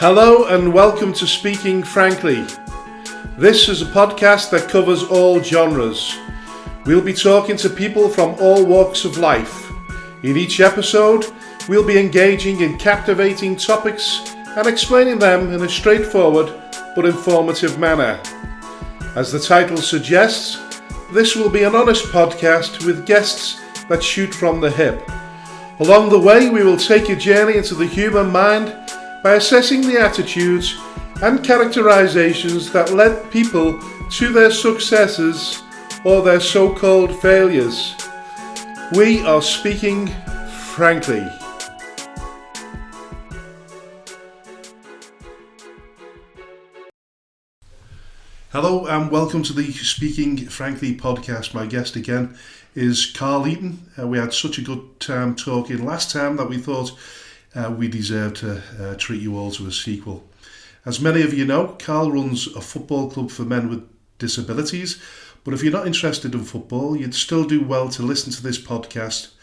Hello and welcome to Speaking Frankly. This is a podcast that covers all genres. We'll be talking to people from all walks of life. In each episode, we'll be engaging in captivating topics and explaining them in a straightforward but informative manner. As the title suggests, this will be an honest podcast with guests that shoot from the hip. Along the way, we will take a journey into the human mind by assessing the attitudes and characterizations that led people to their successes or their so-called failures. We are speaking frankly. Hello and welcome to the Speaking Frankly podcast. My guest again is Carl Eaton. We had such a good time talking last time that we thought we deserve to treat you all to a sequel. As many of you know, Carl runs a football club for men with disabilities, but if you're not interested in football, you'd still do well to listen to this podcast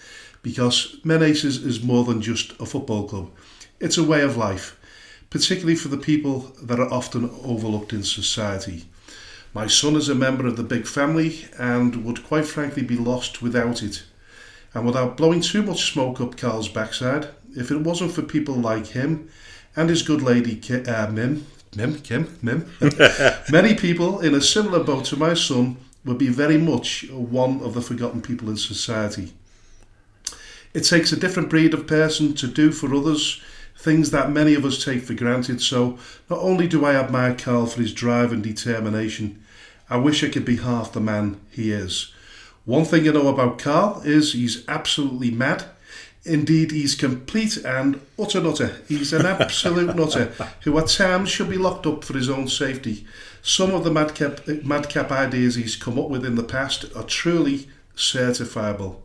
because Men Aces is more than just a football club. It's a way of life, particularly for the people that are often overlooked in society. My son is a member of the big family and would quite frankly be lost without it. And without blowing too much smoke up Carl's backside, if it wasn't for people like him and his good lady Mim, many people in a similar boat to my son would be very much one of the forgotten people in society. It takes a different breed of person to do for others things that many of us take for granted, so not only do I admire Carl for his drive and determination, I wish I could be half the man he is. One thing I know about Carl is he's absolutely mad. Indeed, he's complete and utter nutter. He's an absolute nutter who at times should be locked up for his own safety. Some of the madcap ideas he's come up with in the past are truly certifiable.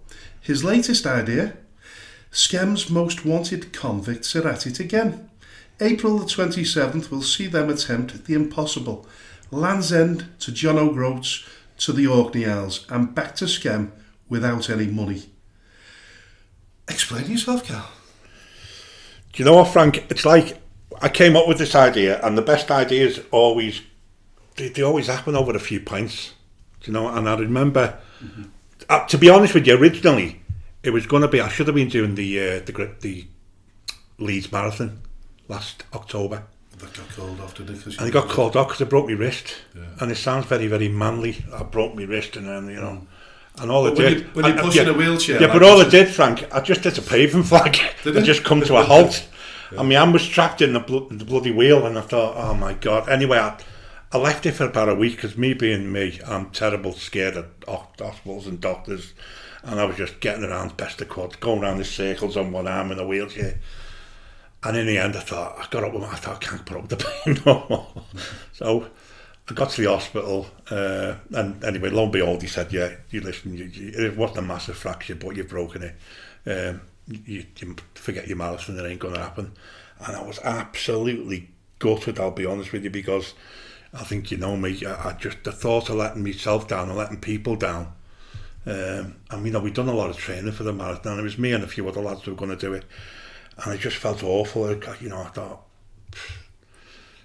His latest idea, Skem's most wanted convicts are at it again. April the 27th will see them attempt the impossible. Land's End to John O'Groats to the Orkney Isles and back to Skem without any money. Explain yourself, Carl. Do you know what, Frank? It's like I came up with this idea, and the best ideas always they always happen over a few pints. Do you know? And I remember, to be honest with you, originally it was going to be I should have been doing the Leeds Marathon last October. That got called off, didn't it? And it got called off because I broke my wrist. Yeah. And it sounds very, very manly. I broke my wrist, and then and all it did. When you push in a wheelchair. Yeah, but all it did, Frank, I just hit a paving flag. I just come to a halt. Yeah. And my hand was trapped in the bloody wheel, and I thought, oh my God. Anyway, I left it for about a week because me being me, I'm terrible scared of hospitals and doctors. And I was just getting around best I could, going around the circles on one arm in a wheelchair. And in the end, I thought, I got up with I thought, I can't put up with the pain no more. So I got to the hospital, and anyway, lo and behold, he said, yeah, it wasn't a massive fracture, but you've broken it. You forget your marathon, it ain't going to happen. And I was absolutely gutted, I'll be honest with you, because I think, you know me, I just the thought of letting myself down and letting people down. And we'd done a lot of training for the marathon, and it was me and a few other lads who were going to do it. And I just felt awful, I thought.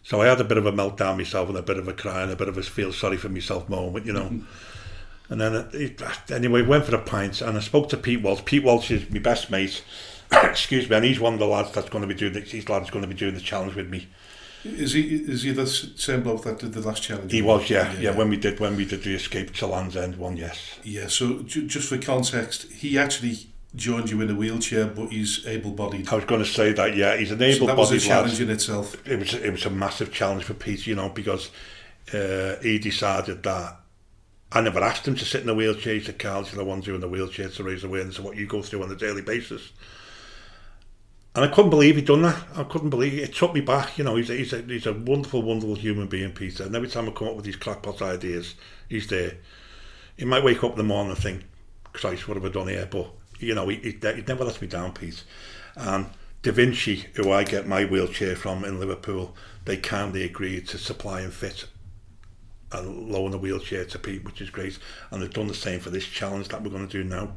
So I had a bit of a meltdown myself and a bit of a cry and a bit of a feel sorry for myself moment, And then, anyway, went for a pint and I spoke to Pete Walsh. Pete Walsh is my best mate, excuse me, and he's one of the lads that's going to be doing the challenge with me. Is he the same bloke that did the last challenge? He was, yeah. When we did the escape to Land's End one, yes. Yeah. So just for context, he actually joined you in a wheelchair, but he's able-bodied. I was going to say that, yeah, he's an able-bodied lad. So that was a challenge in itself. It was a massive challenge for Pete, because he decided that I never asked him to sit in a wheelchair. He said, Carl, you're the one doing the wheelchair to raise awareness of what you go through on a daily basis. And I couldn't believe he'd done that. I couldn't believe it. It took me back. He's a wonderful, wonderful human being, Peter. And every time I come up with these crackpot ideas, he's there. He might wake up in the morning and think, Christ, what have I done here? But he never lets me down, Pete. And Da Vinci, who I get my wheelchair from in Liverpool, they kindly agreed to supply and fit and loan a wheelchair to Pete, which is great. And they've done the same for this challenge that we're going to do now.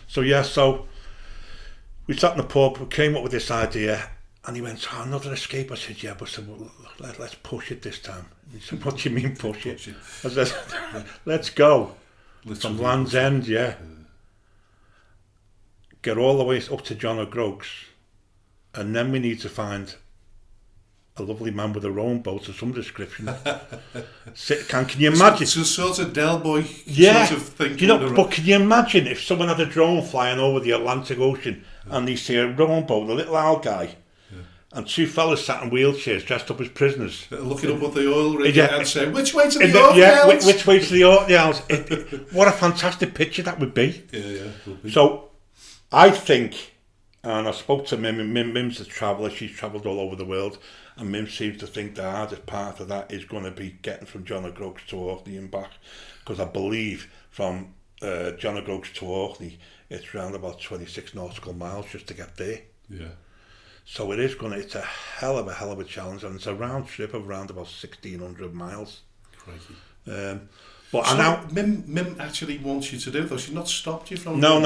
So we sat in the pub, we came up with this idea, And he went, oh, another escape. I said, yeah, but let's push it this time. He said, what do you mean push it? I said, let's go. From Land's End, yeah. Get all the way up to John O'Groats, and then we need to find a lovely man with a rowing boat of some description. Can you imagine? It's a sort of Del Boy sort of thing. But can you imagine if someone had a drone flying over the Atlantic Ocean and they see a rowing boat, a little owl guy, and two fellas sat in wheelchairs dressed up as prisoners, looking up at the oil rig and saying, which way to the Orkney Isles? Which way to the Orkney Isles? What a fantastic picture that would be. It would be. So I think, and I spoke to Mim's a traveller, she's travelled all over the world, and Mim seems to think the hardest part of that is going to be getting from John O'Groats to Orkney and back, because I believe from John O'Groats to Orkney it's around about 26 nautical miles just to get there. Yeah. So it's a hell of a challenge, and it's a round trip of around about 1,600 miles. Crikey. But so now Mim actually wants you to do it, though. She's not stopped you from No.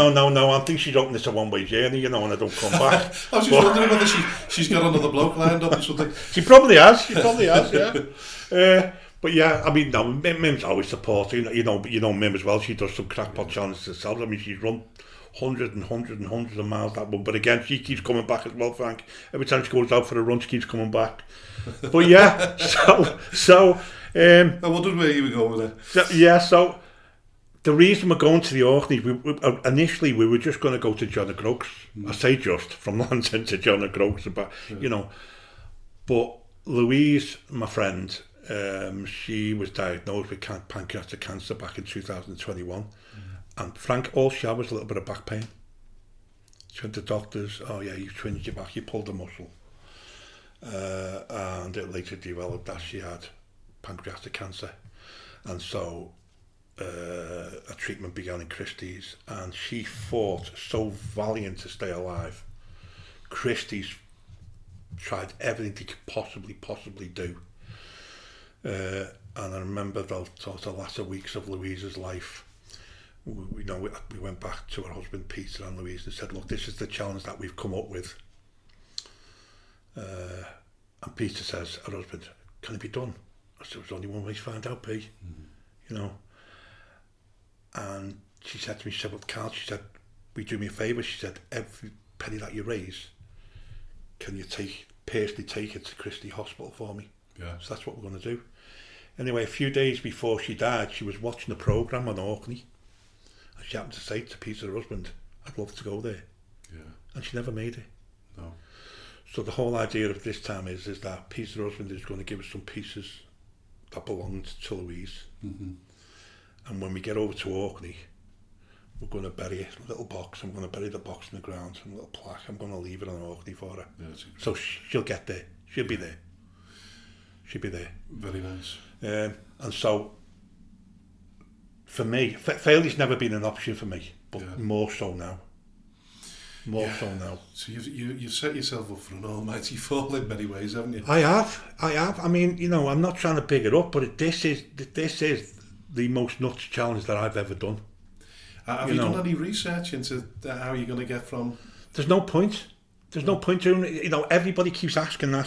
I think she's hoping it's a one-way journey, and I don't come back. I was just wondering whether she's got another bloke lined up or something. She probably has, yeah. But yeah, I mean, no, Mim's always supporting. You know Mim as well. She does some crackpot challenges herself. I mean, she's run hundreds of miles that one. But again, she keeps coming back as well, Frank. Every time she goes out for a run, she keeps coming back. But yeah, so. I wondered where you were going with it. So the reason we're going to the Orkney, initially we were just going to go to John O'Groats. I say just, from Land's End to John O'Groats, but But Louise, my friend, she was diagnosed with pancreatic cancer back in 2021. And Frank, all she had was a little bit of back pain. She went to doctors, oh yeah, you've twinged your back, you pulled a muscle. And it later developed that she had pancreatic cancer, and so a treatment began in Christie's, and she fought so valiant to stay alive. Christie's tried everything they could possibly do, and I remember those sort of latter weeks of Louise's life. We went back to her husband Peter and Louise and said, look, this is the challenge that we've come up with, and Peter says, her husband, can it be done? I said, there's only one way to find out, P. And she said to me, she said, well, Carl, she said, will you do me a favour? She said, every penny that you raise, can you personally take it to Christie Hospital for me? Yeah. So that's what we're going to do. Anyway, a few days before she died, she was watching a programme on Orkney, and she happened to say to Peter, her husband, I'd love to go there. Yeah. And she never made it. No. So the whole idea of this time is that Peter, her husband, is going to give us some pieces that belonged to Louise. Mm-hmm. And when we get over to Orkney, we're going to bury a little box. I'm going to bury the box in the ground, and a little plaque. I'm going to leave it on Orkney for her. Yeah, so she'll get there. She'll be there. She'll be there. Very nice. And so, for me, failure's never been an option for me, but more so now. So now. So you've set yourself up for an almighty fall in many ways, haven't you? I have. I mean, I'm not trying to big it up, but this is the most nuts challenge that I've ever done. Have you done any research into how you're going to get from? There's no point. There's no point doing it. Everybody keeps asking me.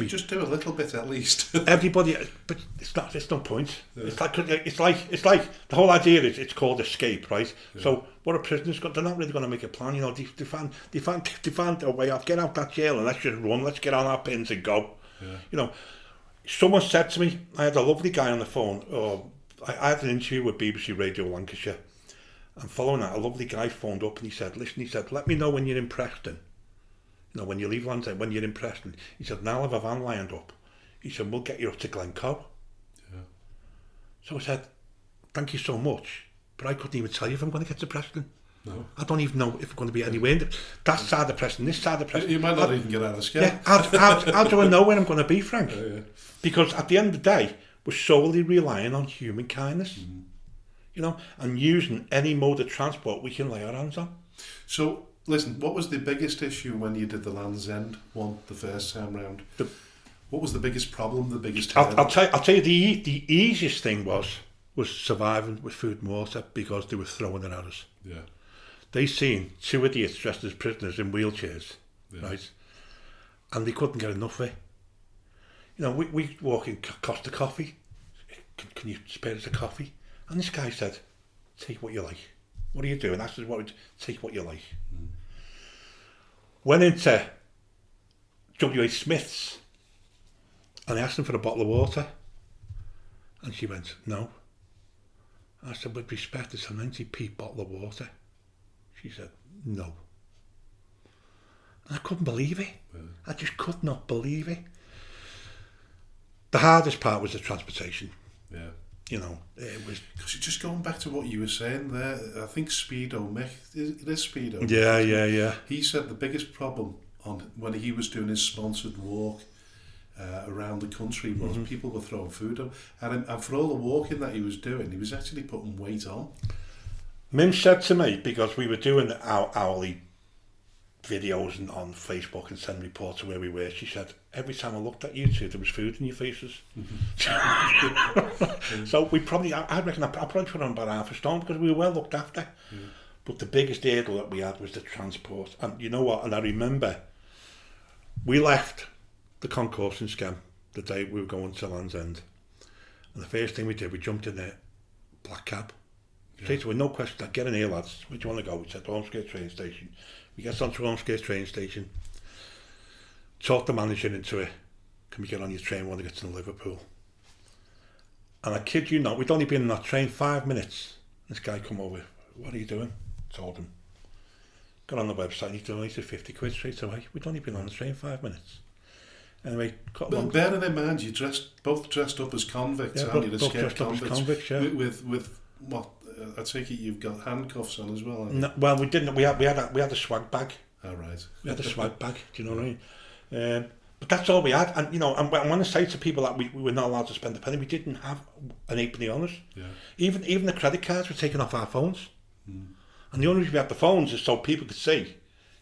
Just do a little bit at least. Everybody, but it's not. There's no point. Yeah. It's like the whole idea is it's called escape, right? Yeah. So what a prisoner's got, they're not really going to make a plan. They find a way off. Get out that jail and let's just run. Let's get on our pins and go. Yeah. Someone said to me, I had a lovely guy on the phone. I had an interview with BBC Radio Lancashire, and following that, a lovely guy phoned up and he said, let me know when you're in Preston. When you leave Land's End, when you're in Preston. He said, now I have a van lined up. He said, we'll get you up to Glencoe. Yeah. So I said, thank you so much, but I couldn't even tell you if I'm going to get to Preston. No. I don't even know if I'm going to be anywhere in that side of Preston, this side of Preston. You might not even get out of scale. Yeah, how do I know where I'm going to be, Frank? Yeah. Because at the end of the day, we're solely relying on human kindness. Mm-hmm. And using any mode of transport we can lay our hands on. So, listen, what was the biggest issue when you did the Land's End one the first time round? What was the biggest problem, the biggest... I'll tell you, the easiest thing was surviving with food and water because they were throwing it at us. Yeah. They seen two idiots dressed as prisoners in wheelchairs, right? and they couldn't get enough of it. You know, we walk in Costa Coffee. Can you spare us a coffee? And this guy said, take what you like. What are you doing? I said, take what you like. Went into W.H. Smith's and I asked him for a bottle of water. And she went, no. I said, with respect, it's a 90p bottle of water. She said, no. And I couldn't believe it. Really? I just could not believe it. The hardest part was the transportation. Yeah. You know, it was... Because just going back to what you were saying there, I think Speedo, it is Speedo. Yeah. He said the biggest problem when he was doing his sponsored walk around the country was people were throwing food up. And for all the walking that he was doing, he was actually putting weight on. Mim said to me, because we were doing our hourly videos on Facebook and sending reports of where we were, she said, every time I looked at you two, there was food in your faces. So we probably, I reckon I probably put on about half a stone because we were well looked after. Yeah. But the biggest hurdle that we had was the transport. And you know what? And I remember we left the concourse in Scam the day we were going to Land's End. And the first thing we did, we jumped in a black cab. Straight away, no question, I'd get in here, lads. Where do you want to go? We said, Ormskirk train station. We get onto Ormskirk train station, talk the manager into it. Can we get on your train? We want to get to Liverpool. And I kid you not, we'd only been in that train 5 minutes. This guy come over, what are you doing? Told him. Got on the website and he donated 50 quid straight away. We'd only been on the train 5 minutes. Anyway, but bearing in mind, you both dressed up as convicts, yeah, and you'd both dressed up as convicts, yeah. With what? I take it you've got handcuffs on as well. No, well, we didn't. We had a swag bag. Oh, right. We had a swag bag. Do you know what I mean? But that's all we had. And you know, and when I say to people that we were not allowed to spend a penny, we didn't have an halfpenny on us. Yeah. Even the credit cards were taken off our phones. And the only reason we had the phones is so people could see,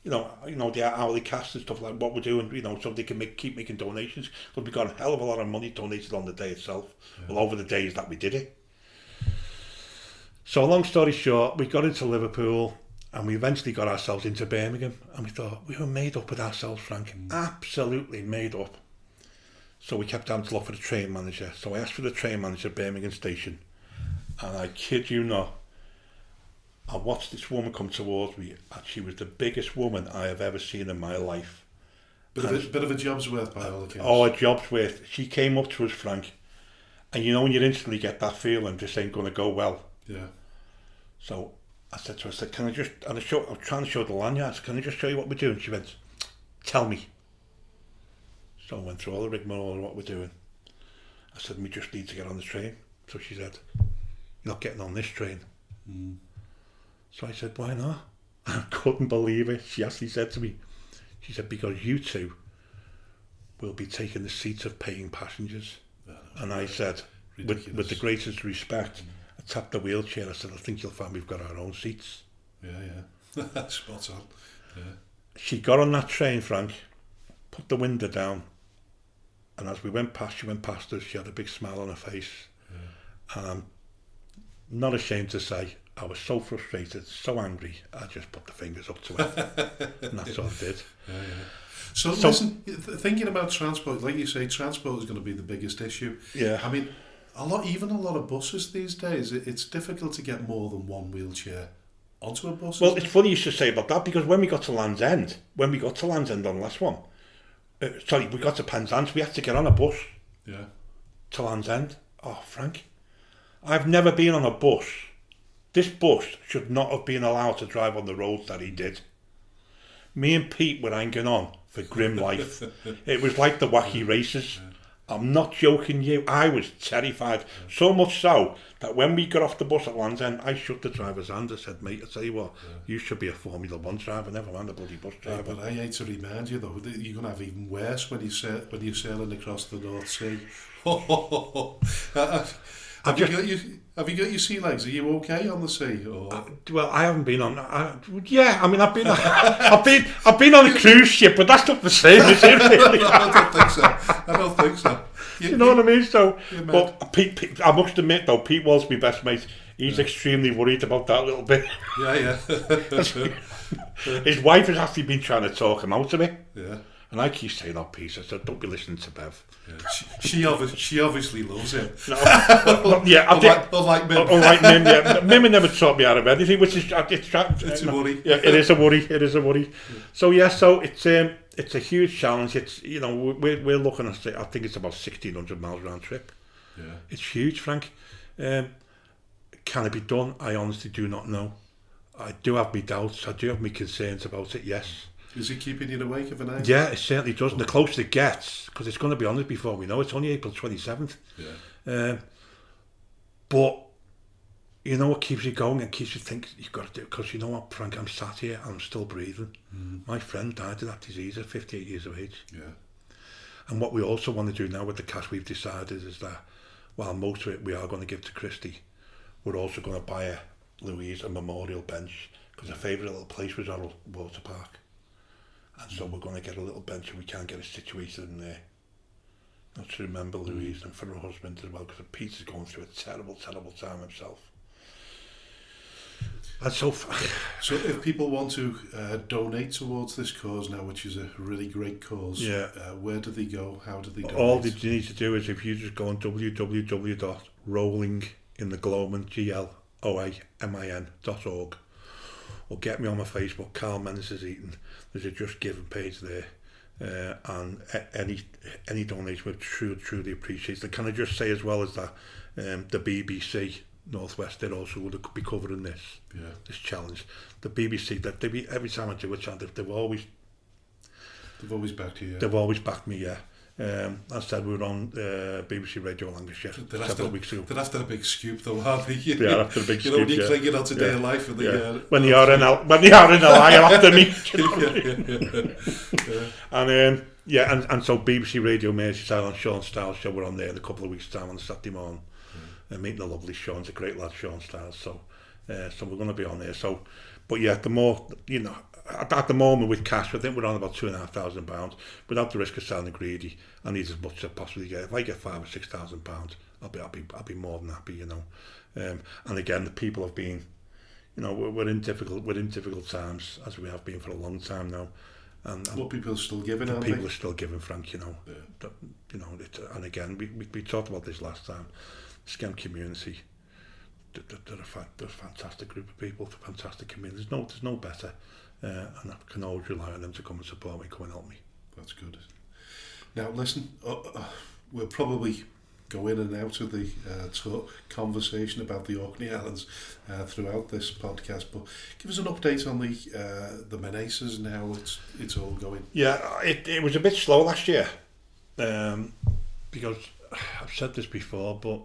you know the hourly cash and stuff like what we're doing. You know, so they can keep making donations. Because we got a hell of a lot of money donated on the day itself. Yeah. Well, over the days that we did it. So long story short, we got into Liverpool and we eventually got ourselves into Birmingham and we thought we were made up with ourselves, Frank. Absolutely made up. So we kept having to look for the train manager. So I asked for the train manager at Birmingham Station and I kid you not, I watched this woman come towards me and she was the biggest woman I have ever seen in my life. Bit of a job's worth by all accounts. Oh, a job's worth. She came up to us, Frank, and you know when you instantly get that feeling this ain't going to go well. Yeah. So I said to her, can I just, and I was trying to show the lanyards, can I just show you what we're doing? She went, tell me. So I went through all the rigmarole of what we're doing. I said, we just need to get on the train. So she said, you're not getting on this train. So I said, why not? I couldn't believe it. She actually said to me, she said, because you two will be taking the seats of paying passengers. And I said, with the greatest respect, I tapped the wheelchair. I said, I think you'll find we've got our own seats. Yeah. Spot on. Yeah. She got on that train, Frank, put the window down, and as we went past, she went past us. She had a big smile on her face. Yeah. And I'm not ashamed to say, I was so frustrated, so angry, I just put the fingers up to it. And that's all I did. Yeah. So listen, thinking about transport, like you say, transport is going to be the biggest issue. Yeah. I mean, a lot of buses these days, it's difficult to get more than one wheelchair onto a bus. Well, it's funny you should say about that, because when we got to Land's End on the last one, we got to Penzance, we had to get on a bus to Land's End. Oh, Frank, I've never been on a bus. This bus should not have been allowed to drive on the roads that he did. Me and Pete were hanging on for grim life. It was like the wacky races. I'm not joking you, I was terrified. So much so that when we got off the bus at Land's End, I shook the driver's hand. I said, mate, I tell you what, you should be a Formula 1 driver, never mind a bloody bus driver. But I hate to remind you though, that you're going to have even worse when you're sailing across the North Sea. Have you got your sea legs? Are you okay on the sea? Or? Well, I haven't been on. I've been on a cruise ship, but that's not the same, is it? Really? No, I don't think so. You know what I mean? So, but Pete, I must admit though, Pete was my best mate. He's extremely worried about that little bit. Yeah. His wife has actually been trying to talk him out of it. Yeah. And I keep saying off piece. I said, don't be listening to Bev. Yeah. She obviously loves it. No, yeah, unlike Mim. Unlike Mim, yeah. Mim never taught me out of anything, which is it's a worry. Yeah, it is a worry. It is a worry. Yeah. So yeah, so it's a huge challenge. It's we're looking at, I think it's about 1,600 miles round trip. Yeah, it's huge, Frank. Can it be done? I honestly do not know. I do have my doubts. I do have my concerns about it. Yes. Is it keeping you awake of a night? Yeah, it certainly does. And the closer it gets, because it's going to be on it before we know, it's only April 27th. Yeah. But you know what keeps you going and keeps you thinking you've got to do it, because you know what, Frank, I'm sat here and I'm still breathing. My friend died of that disease at 58 years of age. Yeah. And what we also want to do now with the cash we've decided is that while most of it we are going to give to Christy, we're also going to buy Louise a memorial bench, because her favourite little place was our water park. And so we're going to get a little bench and we can get it situated in there. Not to remember Louise and for her husband as well, because Peter's going through a terrible, terrible time himself. And so if people want to donate towards this cause now, which is a really great cause, yeah. Where do they go? How do they donate? All they need to do is if you just go on www.rollingingthegloamin.org, or get me on my Facebook, Carl Mendes Eaton. There's a Just Giving page there, and any donation would truly appreciate it. Can I just say as well as that, the BBC Northwest, they're also would be covering this challenge. The BBC, that every time I do a challenge, they've always backed you. Yeah. They've always backed me. Yeah. I said we were on BBC Radio Lancashire several weeks ago. They're after a big scoop though, aren't they? Yeah, after a big scoop. When you're clinging on to Day of Life and when they are in a lie after me. And so BBC Radio Merseyside on Sean Styles' show, we're on there in a couple of weeks' time on Saturday morning. Meeting the lovely Sean, it's a great lad, Sean Styles. So we're going to be on there. So, but yeah, the more at the moment with cash, I think we're on about £2,500. Without the risk of sounding greedy, I need as much as I possibly get. If I get £5,000 or £6,000, I'll be more than happy, And again, the people have been, we're in difficult times, as we have been for a long time now. And what people are still giving, people are still giving, Frank. And again, we talked about this last time. The SCEM community, they're a fantastic group of people, a fantastic community. There's no better. And I can always rely on them to come and support me, come and help me. That's good. Now listen, we'll probably go in and out of the conversation about the Orkney Islands throughout this podcast, but give us an update on the Menaces and how it's all going. Yeah, it was a bit slow last year, because I've said this before, but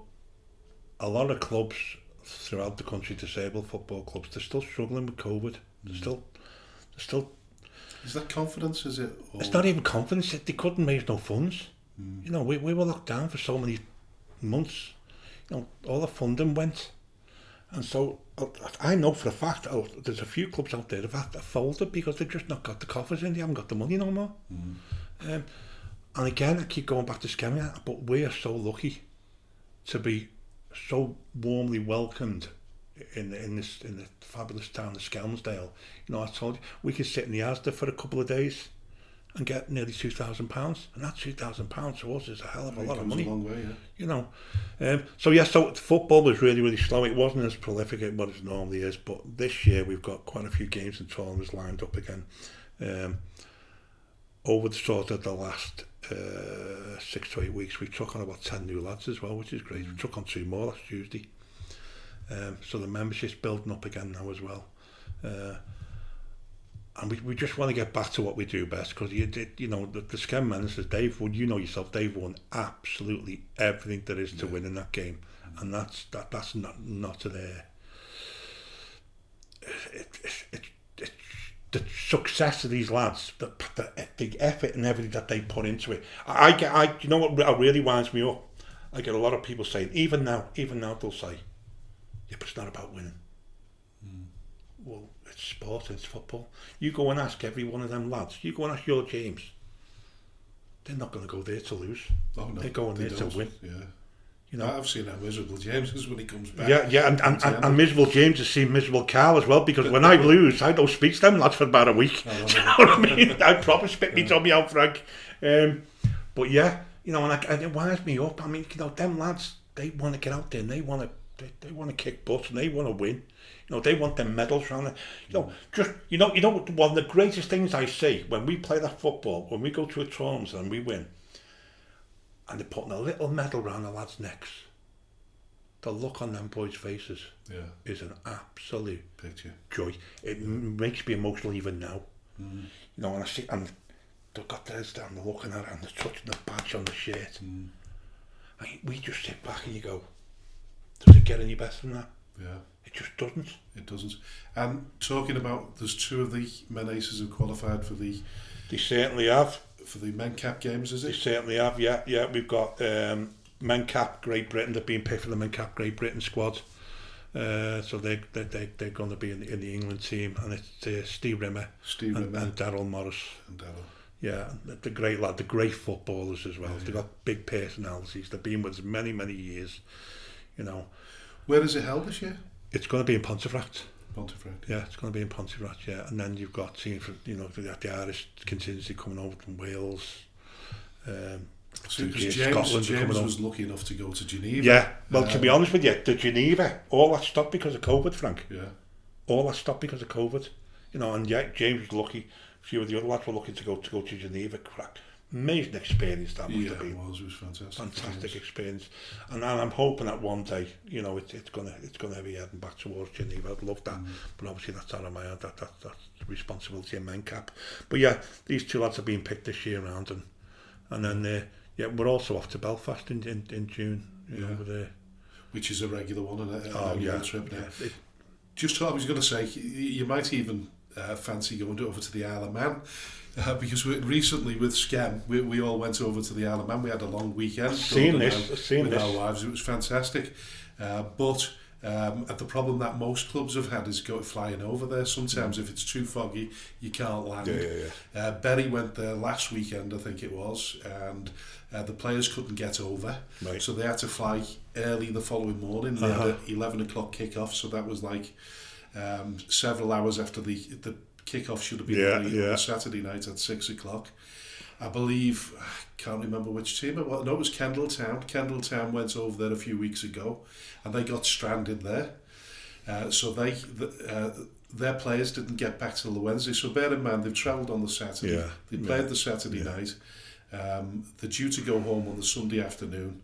a lot of clubs throughout the country, disabled football clubs, they're still struggling with COVID. They're still. Is that confidence? Is it? Or? It's not even confidence. They couldn't raise no funds. We were locked down for so many months. All the funding went, and so I know for a fact there's a few clubs out there that have had to fold it because they've just not got the coffers in. They haven't got the money no more. And again, I keep going back to SCEM, but we are so lucky to be so warmly welcomed in the fabulous town of Skelmersdale. I told you we could sit in the Asda for a couple of days and get nearly £2,000, and that £2,000 to us is a hell of a lot of money. A long way, So football was really, really slow. It wasn't as prolific as what it normally is, but this year we've got quite a few games and tournaments lined up again. Over the sort of the last 6 to 8 weeks, we took on about 10 new lads as well, which is great. We took on 2 more last Tuesday. So the membership's building up again now as well. And we just want to get back to what we do best, because the SCEM Menaces, they've won, they've won absolutely everything there is to win in that game. And that's not there. The success of these lads, the effort and everything that they put into it. You know what really winds me up? I get a lot of people saying, even now they'll say, yeah, but it's not about winning. Well, it's sport, it's football. You go and ask every one of them lads, you go and ask your James, they're not going to go there to lose. Oh, no, they're going there to win. Yeah. You know, I've seen how miserable James is when he comes back. And miserable James has seen miserable Carl as well, because when I lose, I don't speak to them lads for about a week. Do you know what I mean? I probably spit me tummy out, Frank. But yeah, you know, and it winds me up. I mean, you know, them lads, they want to get out there and they want to kick butt and they want to win. You know, they want them medals around it. You know, one of the greatest things I see when we play that football, when we go to a tournament and we win, and they're putting a little medal around the lads' necks, the look on them boys' faces is an absolute picture joy. It makes me emotional even now. You know, and I see, and they've got theirs down, they're looking at it and they're touching the badge on the shirt. We just sit back and you go, does it get any better than that? Yeah. It just doesn't. It doesn't. And talking about, there's two of the men aces who qualified for the... They certainly have. For the men cap games, is it? They certainly have, yeah. We've got men cap Great Britain. They've been picked for the men cap Great Britain squad. So they're going to be in the England team, and it's Steve Rimmer and Daryl Morris. And Daryl. Yeah, the great lad, the great footballers as well. They've got big personalities. They've been with us many, many years, you know. Where is it held this year? It's going to be in Pontefract. Pontefract. Yeah, it's going to be in Pontefract, yeah. And then you've got teams from, you know, the Irish contingency coming over from Wales. James was lucky enough to go to Geneva. Yeah, well, to be honest with you, the Geneva, all that stopped because of COVID, Frank. Yeah. All that stopped because of COVID. You know, and yeah, James was lucky. A few of the other lads were lucky to go to Geneva. Crack. Amazing experience that must have been. It was fantastic. Fantastic experience. And I'm hoping that one day, you know, it's gonna be heading back towards Geneva. I'd love that. But obviously that's out of my hand, that's the responsibility of men cap. But yeah, these two lads are being picked this year round, and then we're also off to Belfast in June, you know, which is a regular one, and trip now. Yeah. Just what I was going to say, you might even fancy going over to the Isle of Man, because recently with Skem, we all went over to the Isle of Man. We had a long weekend. I've seen this. Our wives. It was fantastic. But the problem that most clubs have had is flying over there. Sometimes if it's too foggy, you can't land. Berry went there last weekend, I think it was, and the players couldn't get over. Right. So they had to fly early the following morning. They had an 11 o'clock kick-off, so that was like several hours after the kick-off should have been on Saturday night at 6 o'clock. I believe, I can't remember which team it was. No, it was Kendalltown. Kendalltown went over there a few weeks ago, and they got stranded there. So their players didn't get back till the Wednesday. So bear in mind, they've travelled on the Saturday. They played the Saturday night. They're due to go home on the Sunday afternoon.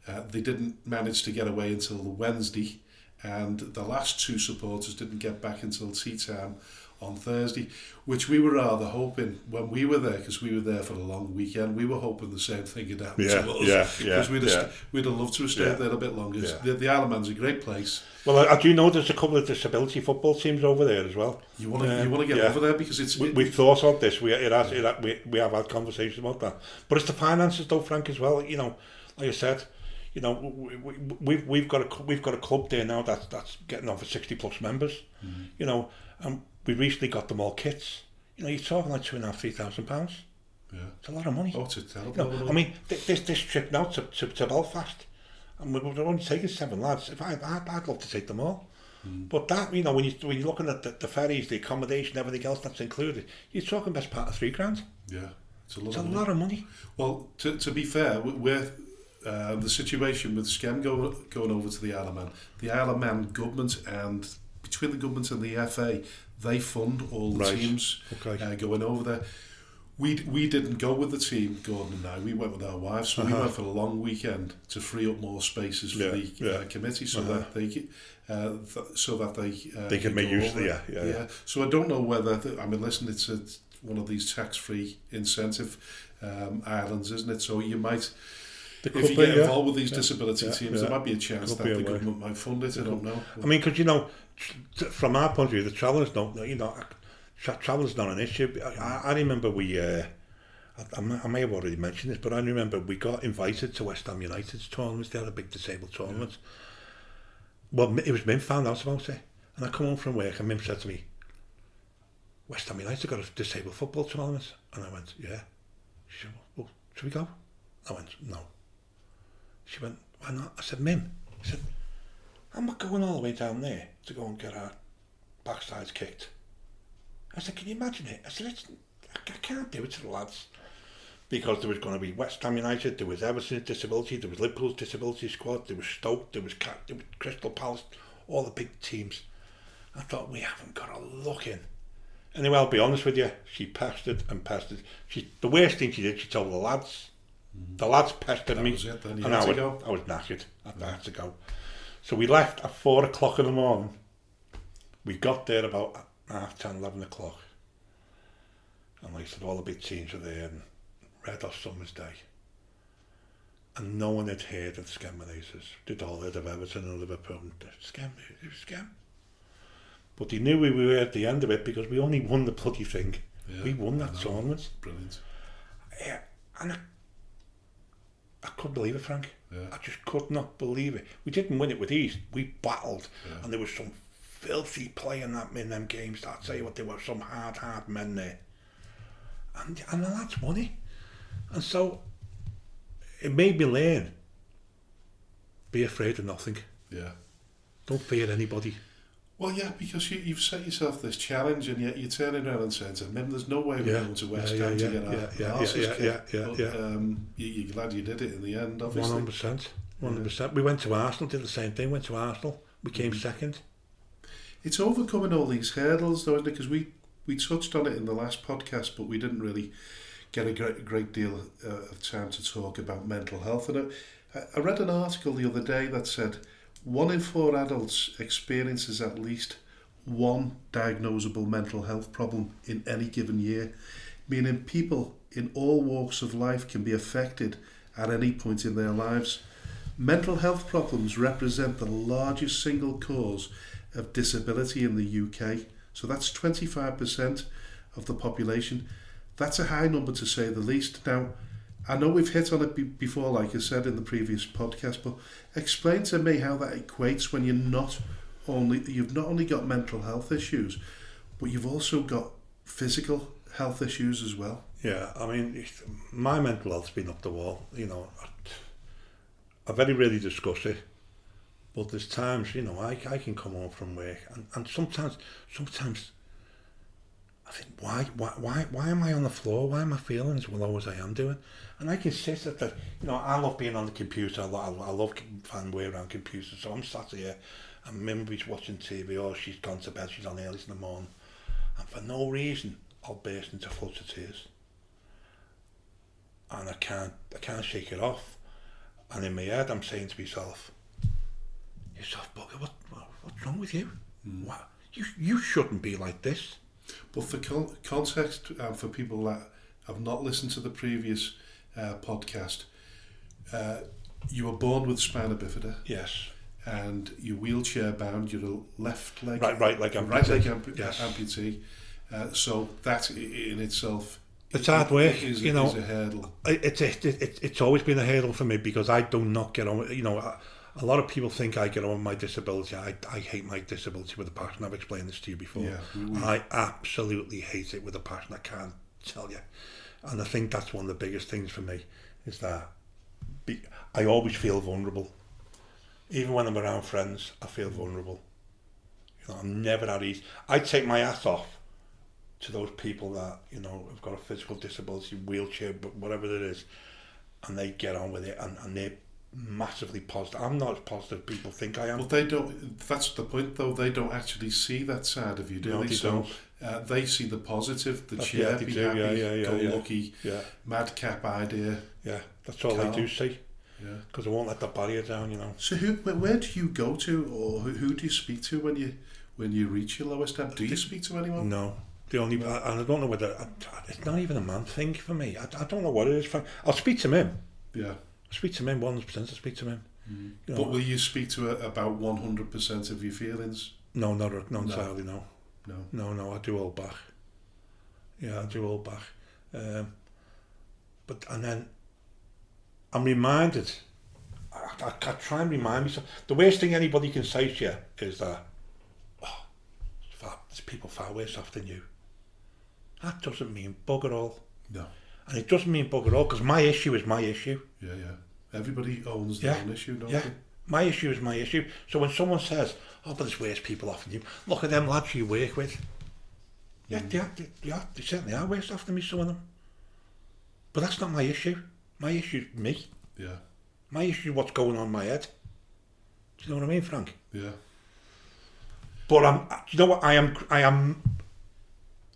They didn't manage to get away until the Wednesday, and the last two supporters didn't get back until tea time on Thursday, which we were rather hoping when we were there, because we were there for a long weekend. We were hoping the same thing had happened to us, because we'd have loved to have stayed there a bit longer. The Isle of Man's a great place. Well, I do know there's a couple of disability football teams over there as well. You want to get over there, because we've thought of this. We have had conversations about that, but it's the finances though, Frank, as well. You know, like I said, you know, we've got a club there now that's getting on for 60+ members. You know, and we recently got them all kits. You know, you're talking like £2,500-3,000. Yeah, it's a lot of money. Oh, it's a terrible. You know, I mean, this trip now to Belfast, and we're only taking 7 lads. I'd love to take them all. But that, you know, when you're looking at the ferries, the accommodation, everything else that's included, you're talking best part of $3,000. Yeah, it's a lot of money. Well, to be fair, we're the situation with Skem going over to the Isle of Man government, and between the government and the FA, they fund all the teams going over there. We didn't go with the team, Gordon and I. We went with our wives, so we went for a long weekend to free up more spaces for the committee, so that they can make use of it. So I don't know whether listen, it's one of these tax-free incentive islands, isn't it? So you might. If you get involved with these disability teams, there might be a chance that the government might fund it. I don't know. I mean, because, you know, from our point of view, the travellers don't, you know, travellers not an issue. I remember I may have already mentioned this, but I remember we got invited to West Ham United's tournaments. They had a big disabled tournament. Well, it was Mim found out about it, and I come home from work and Mim said to me, West Ham United got a disabled football tournament, and I went, yeah. She said, well, should we go? I went, no. She went, Why not? I said, Mim, I said, I'm not going all the way down there to go and get our backsides kicked. I said, can you imagine it? I said, I can't do it to the lads. Because there was going to be West Ham United, there was Everton's disability, there was Liverpool's disability squad, there was Stoke, there was Crystal Palace, all the big teams. I thought, we haven't got a look in. Anyway, I'll be honest with you, she pestered and pestered. The worst thing she did, she told the lads. The lads pestered me, and I was knackered. I had to go. So we left at 4 o'clock in the morning. We got there about 10:30, 11 o'clock. And like I said, all the big teams were there, and Red Hot Summer's Day. And no one had heard of Scammeracers. They'd all heard of Everton and Liverpool. Scam. But they knew we were at the end of it because we only won the bloody thing. Yeah, we won that tournament. Brilliant. Yeah, and I couldn't believe it, Frank. Yeah. I just could not believe it. We didn't win it with ease. We battled, and there was some filthy play in them games. I'll tell you what, there were some hard men there. And the lads won it. And so it made me learn, be afraid of nothing. Yeah. Don't fear anybody. Well, yeah, because you've set yourself this challenge, and yet you're turning around and saying to him, there's no way we're going to West Ham to get our arses kicked. You're glad you did it in the end, obviously. 100%. We went to Arsenal, did the same thing, went to Arsenal, we came second. It's overcoming all these hurdles, though, isn't it? Because we touched on it in the last podcast, but we didn't really get a great deal of time to talk about mental health. And I read an article the other day that said 1 in 4 adults experiences at least one diagnosable mental health problem in any given year, meaning people in all walks of life can be affected at any point in their lives. Mental health problems represent the largest single cause of disability in the UK, so that's 25% of the population. That's a high number, to say the least. Now, I know we've hit on it before, like I said in the previous podcast, but explain to me how that equates when you've not only got mental health issues, but you've also got physical health issues as well. Yeah, I mean, my mental health's been up the wall. You know, I very rarely discuss it, but there's times, you know, I can come home from work, and sometimes I think, why am I on the floor? Why am I feeling as low as I am doing? And I can sit at the, you know, I love being on the computer. I love finding way around computers. So I'm sat here, and Mimby's watching TV, or she's gone to bed, she's on early in the morning, and for no reason, I'll burst into floods of tears. And I can't shake it off. And in my head, I'm saying to myself, "You soft bugger, what's wrong with you? What? You shouldn't be like this." But for context, for people that have not listened to the previous podcast, you were born with Spina Bifida. Yes. And you're wheelchair bound. You're a left leg, right leg amputee. So that in itself, it's hard work. Is you know, is a hurdle. It's always been a hurdle for me because I do not get on. You know, a lot of people think I get on with my disability. I hate my disability with a passion. I've explained this to you before. Yeah, I absolutely hate it with a passion. I can't tell you. And I think that's one of the biggest things for me is that I always feel vulnerable. Even when I'm around friends, I feel vulnerable. You know, I'm never at ease. I take my ass off to those people that, you know, have got a physical disability, wheelchair, but whatever it is, and they get on with it, and they're massively positive. I'm not as positive as people think I am. Well, they don't. That's the point, though. They don't actually see that side of you, do no, they? So they see the positive, the chirpy, happy, go-lucky, madcap idea. Yeah, that's all they do see. Yeah, because I won't let the barrier down, you know. So where do you go to, or who do you speak to when you reach your lowest ebb? Do you speak to anyone? No. And I don't know whether it's not even a man thing for me. I don't know what it is. I'll speak to him. Yeah. I'll speak to him 100%. I'll speak to him. You know, but will you speak to about 100% of your feelings? No, not entirely. No. No. I do hold back. Yeah, I do hold back. But and then I'm reminded. I try and remind myself. The worst thing anybody can say to you is that, there's people far worse off than you. That doesn't mean bugger all. No. And it doesn't mean bugger all because my issue is my issue. Yeah. Everybody owns their own issue, don't they? My issue is my issue. So when someone says, "Oh, but there's worse people off than you," look at them lads you work with. Yeah, they certainly are worse off than me, some of them. But that's not my issue. My issue is me. Yeah. My issue is what's going on in my head. Do you know what I mean, Frank? Yeah. But you know what? I am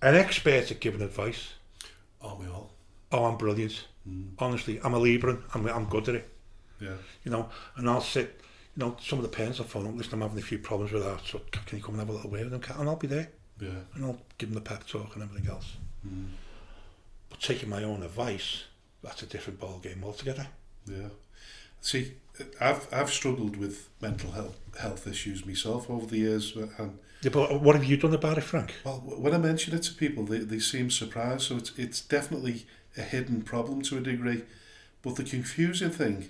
an expert at giving advice. Aren't we all? Oh, I'm brilliant. Honestly, I'm a Libran. I'm good at it. Yeah. You know, and I'll sit. You know, some of the parents will phone up. Listen, I'm having a few problems with that. So can you come and have a little word with them? And I'll be there. Yeah. And I'll give them the pep talk and everything else. But taking my own advice, that's a different ball game altogether. Yeah. See, I've struggled with mental health issues myself over the years. And yeah, but what have you done about it, Frank? well, when I mention it to people, they seem surprised. So it's definitely a hidden problem to a degree. But the confusing thing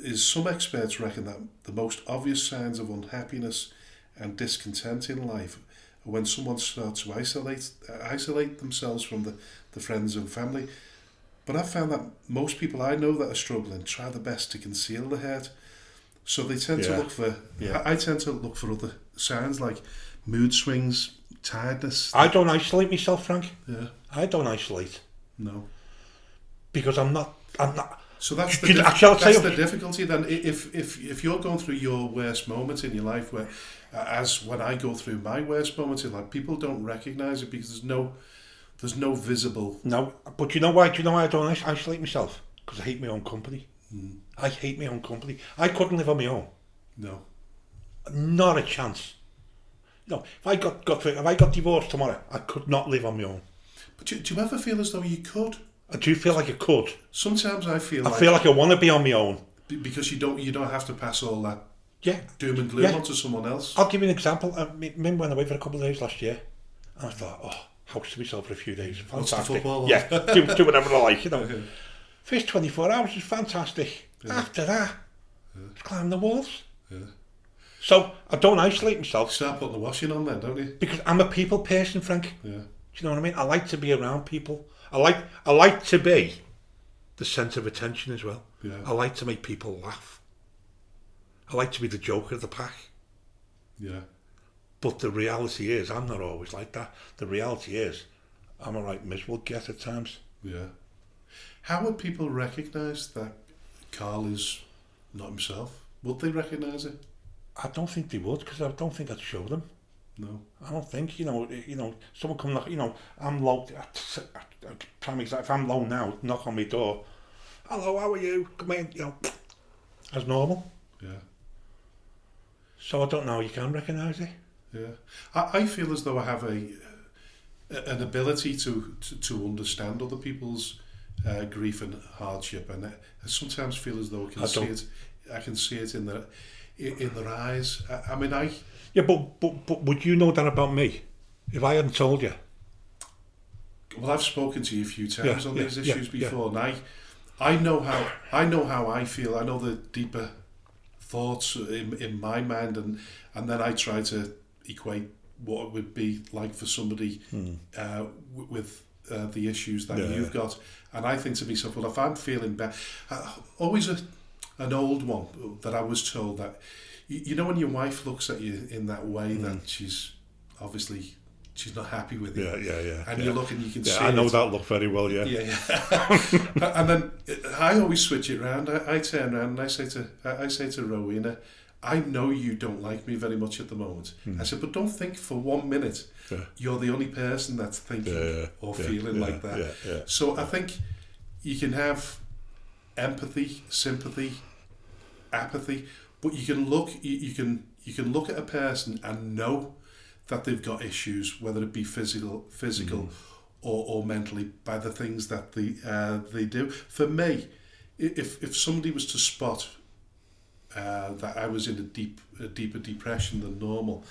is some experts reckon that the most obvious signs of unhappiness and discontent in life are when someone starts to isolate themselves from the friends and family. But I've found that most people I know that are struggling try their best to conceal the hurt. So they tend to look for... Yeah. I tend to look for other signs like mood swings, tiredness. I don't isolate myself, Frank. Yeah. I don't isolate. No. Because I'm not... So that's the difficulty then. If you're going through your worst moments in your life, where as when I go through my worst moments in life, people don't recognise it because there's no visible... No, but you know why? Do you know why I don't isolate myself? Because I hate my own company. I hate my own company. I couldn't live on my own. No. Not a chance. No, if I got divorced tomorrow, I could not live on my own. But do you ever feel as though you could? I do feel like I could. Sometimes I feel like I want to be on my own. Because you don't have to pass all that doom and gloom onto someone else. I'll give you an example. I went away for a couple of days last year, and I thought, house to myself for a few days. Fantastic. Yeah, do whatever I like, you know. Okay. First 24 hours was fantastic. Yeah. After that, climb the walls. Yeah. So I don't isolate myself. Start putting the washing on then, don't you? Because I'm a people person, Frank. Yeah. Do you know what I mean? I like to be around people. I like to be the centre of attention as well. Yeah. I like to make people laugh. I like to be the joker of the pack. Yeah. But the reality is, I'm not always like that. The reality is, I'm a right miserable get at times. Yeah. How would people recognise that Carl is not himself? Would they recognise it? I don't think they would, because I don't think I'd show them. No. I don't think, someone come knock, I'm low, if I'm low now, knock on my door, hello, how are you? Come in, as normal. Yeah. So I don't know, you can recognise it. Yeah. I feel as though I have an ability to understand other people's grief and hardship, and I sometimes feel as though I can see it in their eyes. I mean, yeah, but would you know that about me if I hadn't told you? Well, I've spoken to you a few times on these issues before, and I know how I feel. I know the deeper thoughts in my mind, and then I try to equate what it would be like for somebody with the issues that you've got. And I think to myself, well, if I'm feeling bad, always an old one that I was told that, when your wife looks at you in that way, that she's not happy with you. Yeah. And you look and you can see I know that look very well, yeah. And then I always switch it around. I turn around and I say to Rowena, I know you don't like me very much at the moment. I said, but don't think for 1 minute you're the only person that's thinking or feeling like that. Yeah. So I think you can have empathy, sympathy, apathy, but you can look at a person and know that they've got issues, whether it be physical or mentally, by the things that they do. For me, if somebody was to spot that I was in a deeper depression than normal,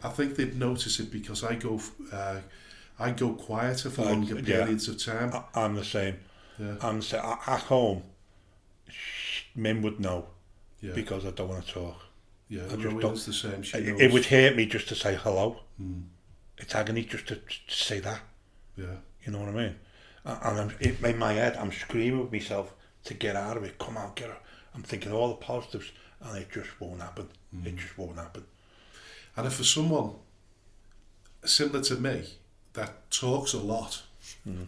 I think they'd notice it because I go quieter for longer periods of time. I'm the same. Yeah. I'm the same. At home, men would know because I don't want to talk. Yeah, Rowena's the same. It would hurt me just to say hello. It's agony just to say that. Yeah. You know what I mean? And in my head, I'm screaming with myself to get out of it. Come on, get out. I'm thinking all the positives, and it just won't happen. It just won't happen. And if for someone similar to me that talks a lot,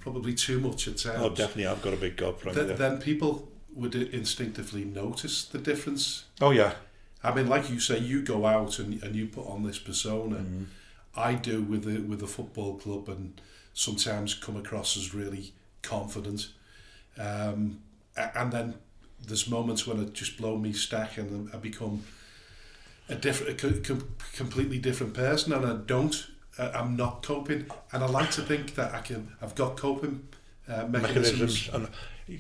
probably too much at times. Oh, definitely, I've got a big gob front there. Then people would instinctively notice the difference. Oh, yeah. I mean, like you say, you go out and you put on this persona. I do with the football club, and sometimes come across as really confident. And then there's moments when it just blow me stack, and I become a completely different person, and I don't. I'm not coping, and I like to think that I've got coping mechanisms. And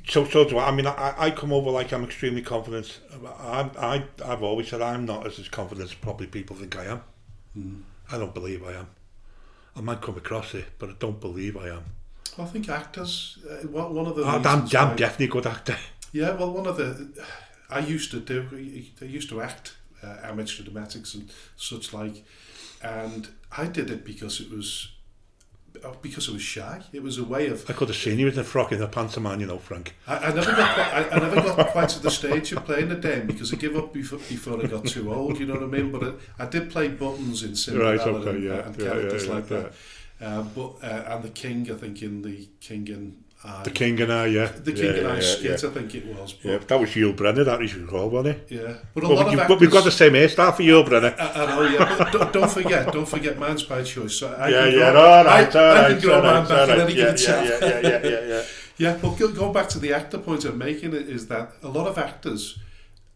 so do I. I mean, I come over like I'm extremely confident. I've always said I'm not as confident as probably people think I am. I don't believe I am. I might come across it, but I don't believe I am. I think actors, one of the I'm definitely a good actor. Yeah, well, one of the I used to act amateur dramatics and such like, and I did it because it was shy. It was a way of. I could have seen you in a frock in a pantomime, you know, Frank. I never got quite to the stage of playing a dame because I gave up before I got too old. You know what I mean? But I did play buttons in Cinderella and characters like that. And the King, I think in the King and I. The King and I, yeah. The King and I skit, I think it was. But that was Yul Brynner, that is called, wasn't it? Yeah. But we've got the same hairstyle for Yul Brynner. I know, yeah. But don't forget, mine's by choice. So I can grow mine back at any given time. Yeah, but going back to the actor point I'm making, is that a lot of actors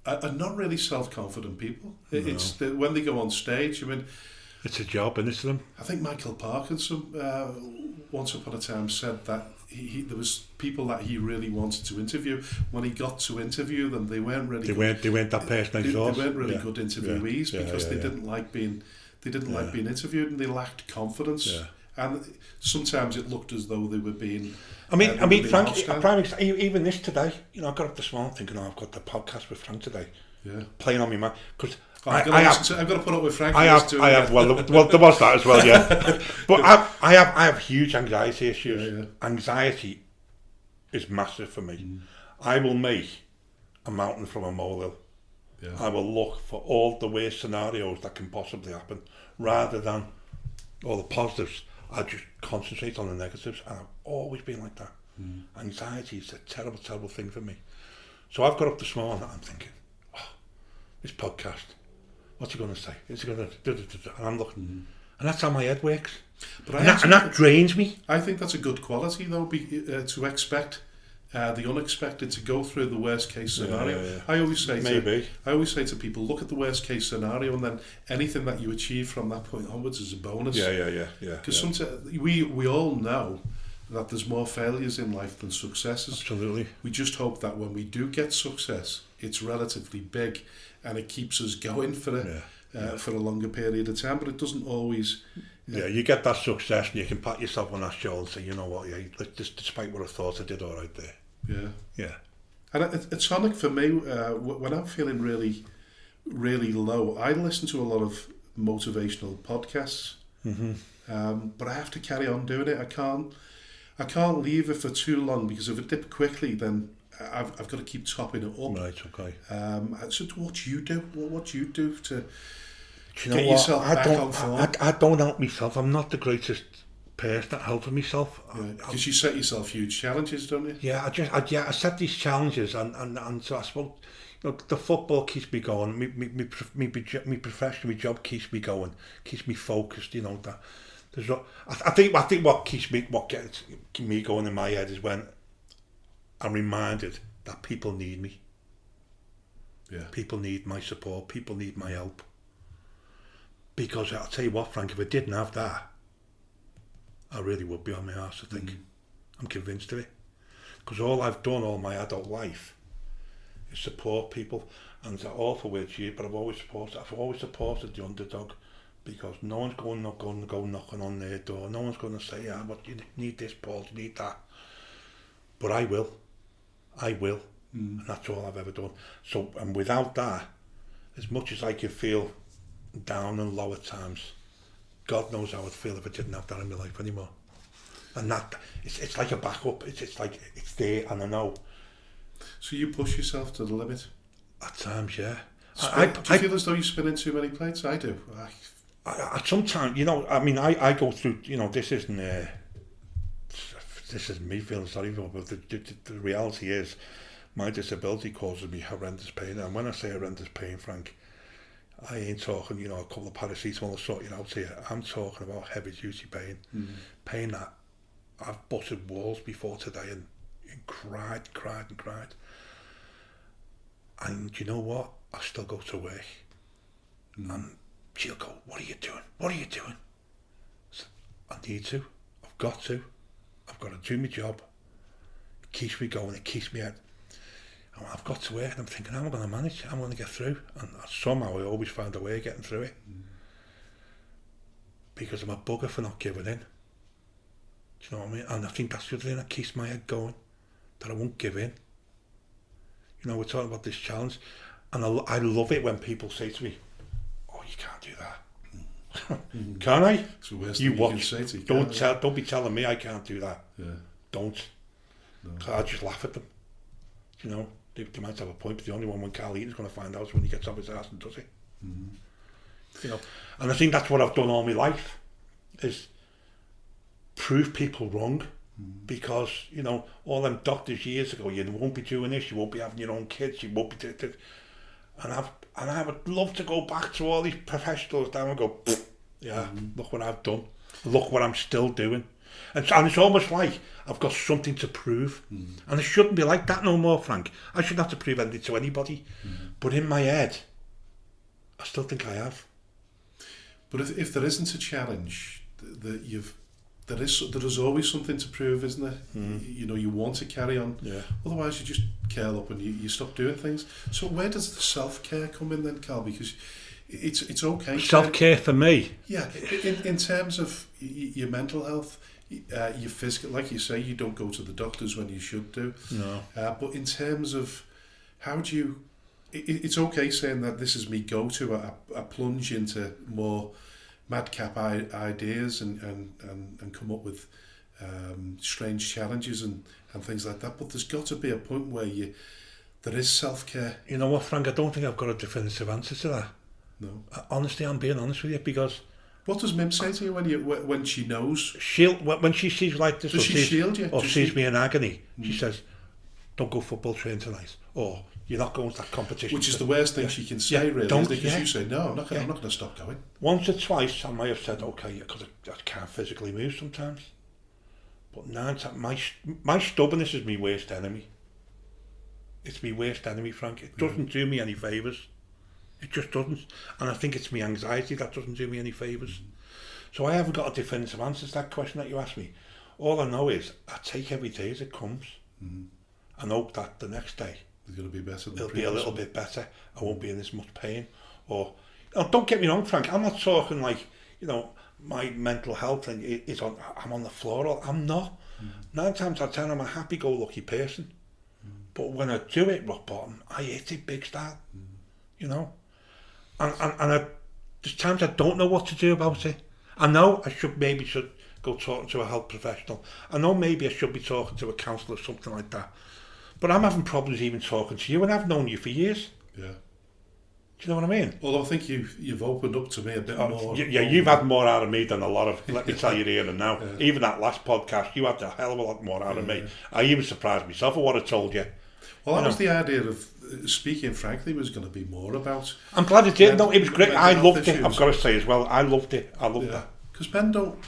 are not really self-confident people. It's when they go on stage, I mean, it's a job, isn't it, to them? I think Michael Parkinson once upon a time said that there was people that he really wanted to interview. When he got to interview them, they weren't really. They weren't that person exhaust. They weren't really good interviewees because they didn't like being interviewed, and they lacked confidence. Yeah. And sometimes it looked as though they were being. I mean, Frank. Even this today, you know, I got up this morning thinking, I've got the podcast with Frank today. Yeah. Playing on my mind because. I've got to put up with Frank. I have. Well, there was that as well, yeah. But I have huge anxiety issues. Yeah. Anxiety is massive for me. I will make a mountain from a molehill. Yeah. I will look for all the worst scenarios that can possibly happen, rather than all the positives. I just concentrate on the negatives, and I've always been like that. Anxiety is a terrible, terrible thing for me. So I've got up this morning and I'm thinking, this podcast. What's he going to say? Is he going to... And I'm looking... And that's how my head works. But that drains me. I think that's a good quality, though, to expect the unexpected, to go through the worst case scenario. Yeah. I always say to people, look at the worst case scenario, and then anything that you achieve from that point onwards is a bonus. Yeah. Because sometimes we all know that there's more failures in life than successes. Absolutely. We just hope that when we do get success, it's relatively big, and it keeps us going for a longer period of time, but it doesn't always. You get that success, and you can pat yourself on that shoulder and say, you know what, despite what I thought, I did all right there. Yeah. And it's tonic for me when I'm feeling really, really low. I listen to a lot of motivational podcasts, but I have to carry on doing it. I can't leave it for too long, because if it dips quickly, then I've got to keep topping it up. Right, okay. So what do you do? What do you do to get yourself back on form? I don't help myself. I'm not the greatest person at helping myself. Because you set yourself huge challenges, don't you? Yeah, I set these challenges, and so I suppose, you know, the football keeps me going. My profession, my job keeps me going, keeps me focused. You know that. I think what gets me going in my head is when I'm reminded that people need me. Yeah. People need my support. People need my help. Because I'll tell you what, Frank, if I didn't have that, I really would be on my arse, I think. I'm convinced of it. Because all I've done all my adult life is support people. And it's an awful weird shit, but I've always supported the underdog. Because no one's going to go knocking on their door. No one's going to say, but you need this, Paul, you need that. But I will. And that's all I've ever done. So, and without that, as much as I can feel down and low at times, God knows how I'd feel if I didn't have that in my life anymore. And that, it's like a backup. It's like, it's there, and I know. So you push yourself to the limit? At times, yeah. Do you feel as though you spin in too many plates? I do. I sometimes, I mean, I go through, this isn't me feeling sorry for, but the reality is my disability causes me horrendous pain. And when I say horrendous pain, Frank, I ain't talking, a couple of paracetamol to sort you out here. I'm talking about heavy duty pain. Pain that I've busted walls before today and cried. And you know what? I still go to work. And she'll go, what are you doing? So, I need to. I've got to. I've got to do my job. It keeps me going. It keeps me out. And I've got to work and I'm thinking, how am I going to manage? I'm going to get through. And somehow I always find a way of getting through it. Because I'm a bugger for not giving in. Do you know what I mean? And I think that's the other thing that keeps my head going. That I won't give in. We're talking about this challenge. And I love it when people say to me, oh, you can't do that. Can I? It's the worst you thing watch. You can say to you, don't be telling me I can't do that. Yeah. Don't. No. I just laugh at them. They might have a point, but the only one when Carl Eaton's going to find out is when he gets off his ass and does it. And I think that's what I've done all my life, is prove people wrong. Because, all them doctors years ago, you won't be doing this, you won't be having your own kids, you won't be doing this. And I would love to go back to all these professionals now and go, look what I've done. Look what I'm still doing. And it's almost like I've got something to prove. And it shouldn't be like that no more, Frank. I shouldn't have to prove anything to anybody. But in my head, I still think I have. But if there isn't a challenge that there is always something to prove, isn't there? You want to carry on. Yeah. Otherwise, you just curl up and you stop doing things. So where does the self-care come in then, Carl? Because it's okay. Self-care for me? Yeah, in terms of your mental health, your physical, like you say, you don't go to the doctors when you should do. No. But in terms of how do you... It's okay saying that this is me go-to. I plunge into more madcap ideas and come up with strange challenges and things like that. But there's got to be a point where there is self-care. You know what, Frank? I don't think I've got a definitive answer to that. No. Honestly, I'm being honest with you, because... What does Mim say to you when she knows? When she sees like this, does she shield you? Or sees me in agony, she says, don't go football training tonight, or you're not going to that competition. Which is the worst thing she can say, really, isn't it? Because you say, no, I'm not going to stop going. Once or twice, I might have said, okay, because I can't physically move sometimes. But my stubbornness is my worst enemy. It's my worst enemy, Frank. It doesn't do me any favours. It just doesn't. And I think it's my anxiety that doesn't do me any favours. So I haven't got a definitive answer to that question that you asked me. All I know is I take every day as it comes and hope that the next day it's going to be better. It'll be a little bit better. I won't be in as much pain. Or, don't get me wrong, Frank. I'm not talking like, my mental health thing is on. I'm on the floor. I'm not. 9 times out of 10, I'm a happy-go-lucky person. But when I do hit rock bottom, I hit it big style. And there's times I don't know what to do about it. I know I should go talking to a health professional. I know maybe I should be talking to a counsellor or something like that. But I'm having problems even talking to you, and I've known you for years. Yeah. Do you know what I mean? Although I think you've opened up to me a bit more. Yeah, you've had more out of me than a lot of, let me tell you here and now. Even that last podcast, you had a hell of a lot more out of me. I even surprised myself at what I told you. Well, that was the idea of speaking frankly was going to be more about... I'm glad it did. No, it was great. I loved it. I've got to say as well, I loved it. I loved that. Because men don't...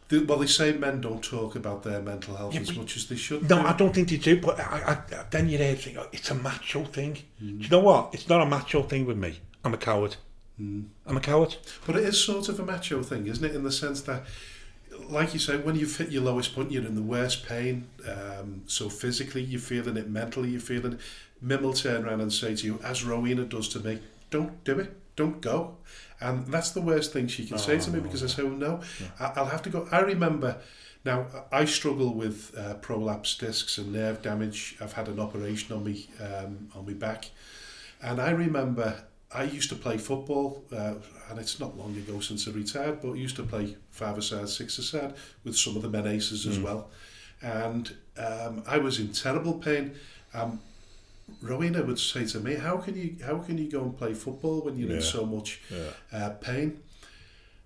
They say men don't talk about their mental health as much as they should. No, I don't think they do, but then you hear think, it's a macho thing. Do you know what? It's not a macho thing with me. I'm a coward. I'm a coward. But it is sort of a macho thing, isn't it? In the sense that, like you say, when you've hit your lowest point, you're in the worst pain. So physically, you're feeling it. Mentally, you're feeling it. Mim will turn around and say to you, as Rowena does to me, don't do it. Don't go. And that's the worst thing she can say to me, because I say, well, no, I'll have to go. I remember, now, I struggle with prolapse discs and nerve damage. I've had an operation on me back. And I remember I used to play football, and it's not long ago since I retired, but I used to play 5-a-side, 6-a-side with some of the men aces as well. And I was in terrible pain. Rowena would say to me, how can you go and play football when you're in so much pain?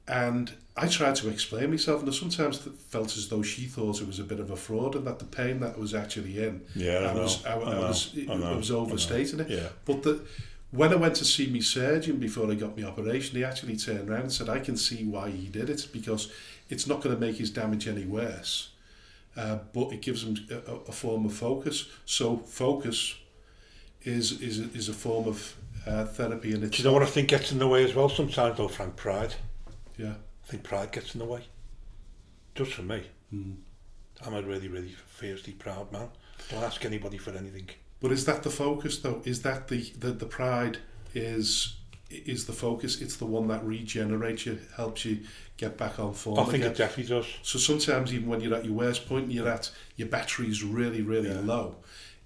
And I tried to explain myself, and I sometimes felt as though she thought it was a bit of a fraud, and that the pain that I was actually in, I was overstating it. Yeah. But when I went to see my surgeon before I got my operation, he actually turned around and said, I can see why he did it, because it's not going to make his damage any worse, but it gives him a form of focus. So focus is a form of therapy in itself. Do you know what I think gets in the way as well sometimes, though, Frank? Pride. Yeah. I think pride gets in the way. Just for me. I'm a really, really fiercely proud man. Don't ask anybody for anything. But is that the focus, though? Is that the pride is the focus? It's the one that regenerates you, helps you get back on form. I think it definitely does. So sometimes even when you're at your worst point and your battery's really, really low,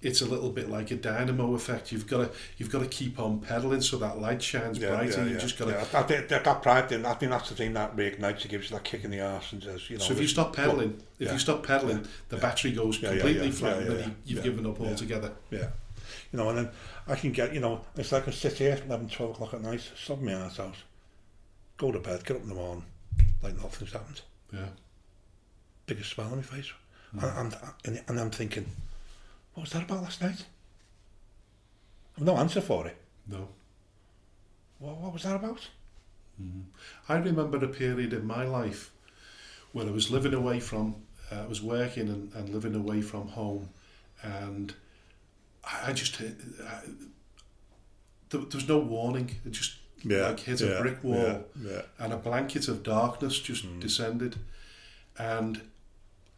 it's a little bit like a dynamo effect. You've got to keep on pedaling so that light shines bright, and you just got to. I think that pride thing. I think that's the thing that reignites. It gives you that kick in the arse and says, you know. So if you stop pedaling, the battery goes completely flat, and then you've given up altogether. Yeah, you know, and then I can get, you know, it's like I sit here 11, 12 o'clock at night, sub my ass out, go to bed, get up in the morning, like nothing's happened. Yeah. Biggest smile on my face, and I'm thinking, what was that about last night? I've no answer for it. No. What was that about? I remember a period in my life where I was living away from, I was working and living away from home, and I just, there was no warning. It just hit a brick wall, and a blanket of darkness just descended, and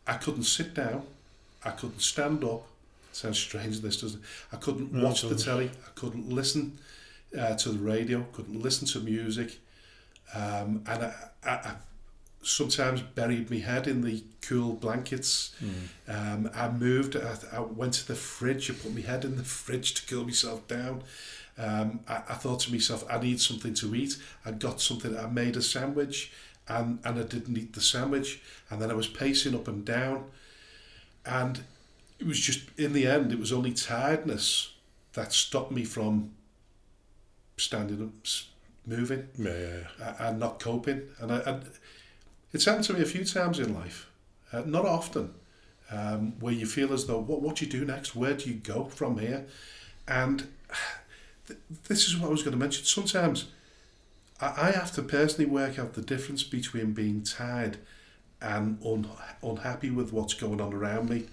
I couldn't sit down, I couldn't stand up. Sounds strange, this doesn't. I couldn't watch the telly. I couldn't listen to the radio. Couldn't listen to music, and I sometimes buried my head in the cool blankets. I moved. I went to the fridge. I put my head in the fridge to cool myself down. I thought to myself, I need something to eat. I got something. I made a sandwich, and I didn't eat the sandwich. And then I was pacing up and down, and it was just, in the end, it was only tiredness that stopped me from standing up, moving, and not coping. And it's happened to me a few times in life, not often, where you feel as though, what do you do next? Where do you go from here? And this is what I was going to mention. Sometimes I have to personally work out the difference between being tired and unhappy with what's going on around me.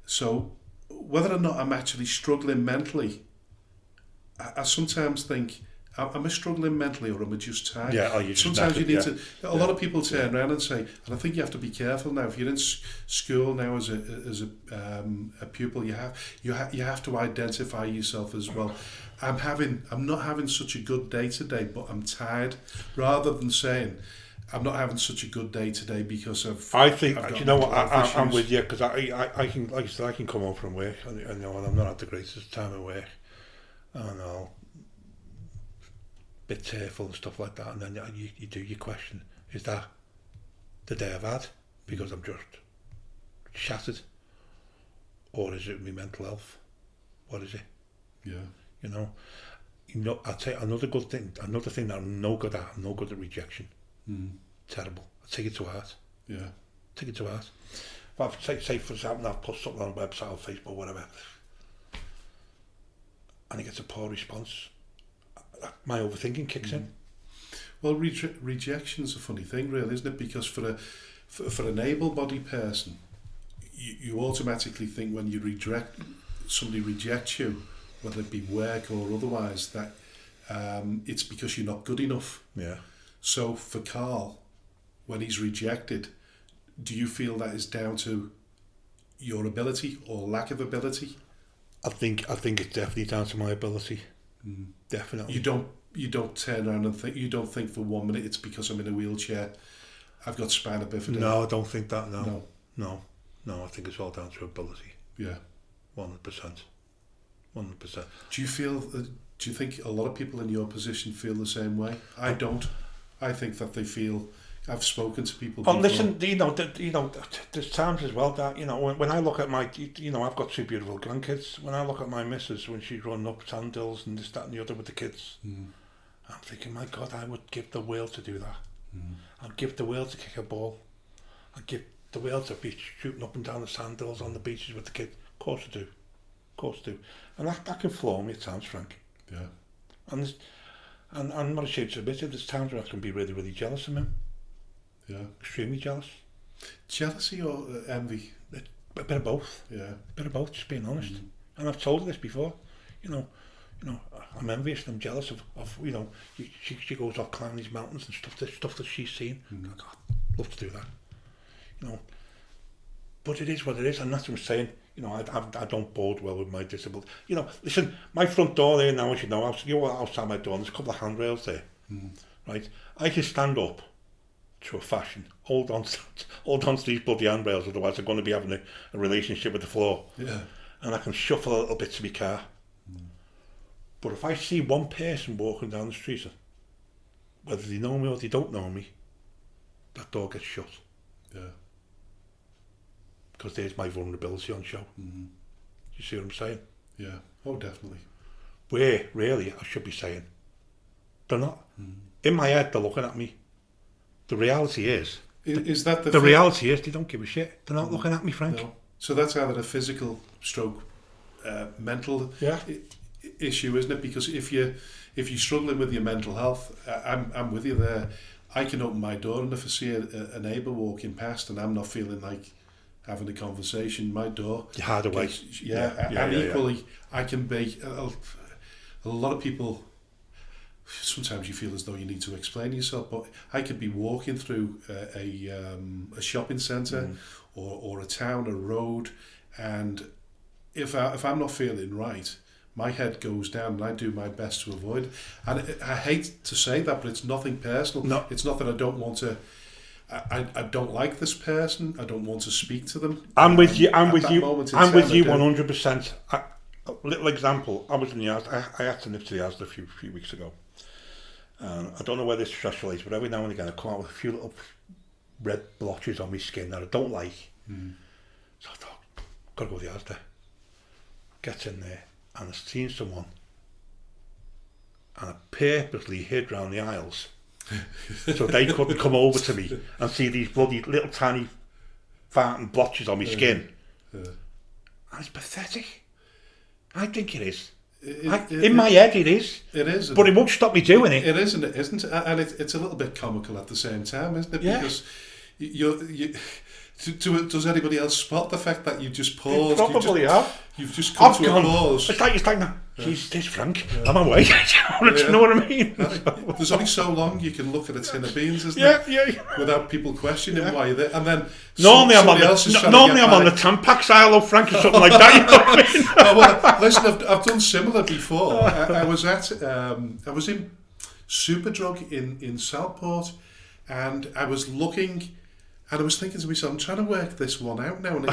So whether or not I'm actually struggling mentally, I sometimes think, am I struggling mentally or am I just tired? Sometimes you need to. A lot of people turn around and say, and I think you have to be careful now. If you're in school now as a pupil, you have to identify yourself as well. I'm not having such a good day today, but I'm tired, rather than saying, I'm not having such a good day today because I think, you know what, I'm with you, because I can, like I said, I can come home from work and you know, and I'm not at the greatest time of work, and I'll bit tearful and stuff like that, and then you do your question, is that the day I've had because I'm just shattered, or is it my mental health? What is it? You know, I'll tell you another thing that I'm no good at rejection. Terrible. I take it to heart. Take it to heart. If I've say for example, I've put something on a website or Facebook, whatever, and it gets a poor response, my overthinking kicks in. Well, rejection's a funny thing, really, isn't it? Because for an able-bodied person, you automatically think when somebody rejects you, whether it be work or otherwise, that it's because you're not good enough. So for Carl, when he's rejected, do you feel that is down to your ability or lack of ability? I think it's definitely down to my ability. Definitely. You don't turn around and think, you don't think for 1 minute it's because I'm in a wheelchair, I've got Spina Bifida. No, I don't think that. No. I think it's all down to ability. 100%. Do you think a lot of people in your position feel the same way? I don't. I think that they feel I've spoken to people. Oh, before. listen, there's times as well that, when I look at my, I've got 2 beautiful grandkids. When I look at my missus, when she's running up sand hills and this, that and the other with the kids, I'm thinking, my God, I would give the world to do that. I'd give the world to kick a ball. I'd give the world to be shooting up and down the sand hills on the beaches with the kids. Of course I do. Of course I do. And that can floor me at times, Frank. Yeah. And I'm not ashamed to admit it, there's times where I can be really, really jealous of him. Yeah. Extremely jealous. Jealousy or envy? A bit of both. Yeah. A bit of both, just being honest. And I've told her this before. I'm envious and I'm jealous of she goes off climbing these mountains and stuff that she's seen. God, I'd love to do that. But it is what it is, and that's what I'm saying. I don't bode well with my disability. Listen, my front door there now, as you know, outside my door, there's a couple of handrails there. Right? I can stand up to a fashion, hold on to these bloody handrails, otherwise I'm going to be having a relationship with the floor. Yeah. And I can shuffle a little bit to my car. But if I see one person walking down the street, whether they know me or they don't know me, that door gets shut. Yeah. Because there's my vulnerability on show. You see what I'm saying? Yeah. Oh, definitely. Where, really, I should be saying, they're not. In my head, they're looking at me. The reality is... Is that the reality is they don't give a shit. They're not looking at me, Frank. No. So that's either a physical stroke, mental issue, isn't it? Because if you're struggling with your mental health, I'm with you there. I can open my door, and if I see a neighbour walking past and I'm not feeling like having a conversation, my door... You hide away. Equally, I can be... A lot of people... Sometimes you feel as though you need to explain yourself, but I could be walking through a shopping centre or a town, a road, and if I'm not feeling right, my head goes down and I do my best to avoid. And I hate to say that, but it's nothing personal. No. It's not that I don't want to... I don't like this person. I don't want to speak to them. I'm with you 100%. A little example. I was in the Asda. I had to nip to the Asda a few weeks ago. I don't know where this stress relates, but every now and again I come out with a few little red blotches on my skin that I don't like. So I thought, gotta go to the Asda. Get in there, and I've seen someone, and I purposely hid round the aisles so they couldn't come over to me and see these bloody little tiny farting blotches on my skin. And it's pathetic. I think it is. In my head it is. It is. But it won't stop me doing it. It is and it isn't. And it's a little bit comical at the same time, isn't it? Yeah. Because does anybody else spot the fact that you just paused? You probably have. You've just come to a pause. It's like that. Jeez, this Frank, I'm away. Do you know what I mean? There's only so long you can look at a tin of beans, isn't it? Yeah. Without people questioning why you're there. And then normally I'm on the Tampax aisle of Frank or something like that. You know what I mean? Well, listen, I've done similar before. I was in Superdrug in Southport, and I was looking. And I was thinking to myself, I'm trying to work this one out now, and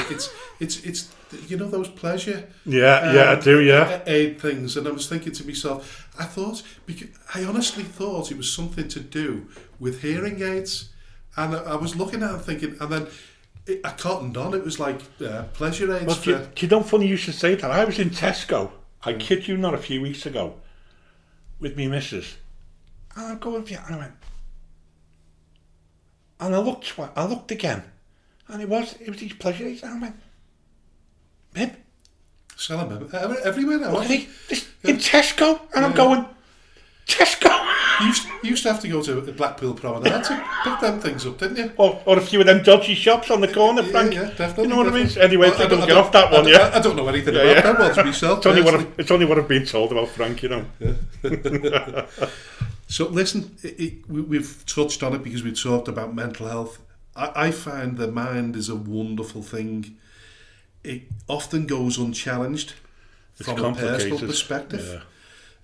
it's those pleasure I do aid things, and I was thinking to myself, I honestly thought it was something to do with hearing aids, and I was looking at it thinking, and then I cottoned on. It was like pleasure aids. Well, do you know, funny you should say that. I was in Tesco, I kid you not, a few weeks ago with me missus, and I'm going, and I went. And I looked again, and it was these pleasure aids. And I went, Bib, sell them everywhere now. In Tesco, and I'm going, Tesco. You used to have to go to Blackpool Promenade to pick them things up, didn't you? Or a few of them dodgy shops on the corner, Frank. Yeah, definitely. You know what I mean? Anyway, I don't get off that one. I don't know anything about them ones myself. It's only what I've been told about Frank, you know. Yeah. So listen, we've touched on it because we talked about mental health. I find the mind is a wonderful thing. It often goes unchallenged from a personal perspective.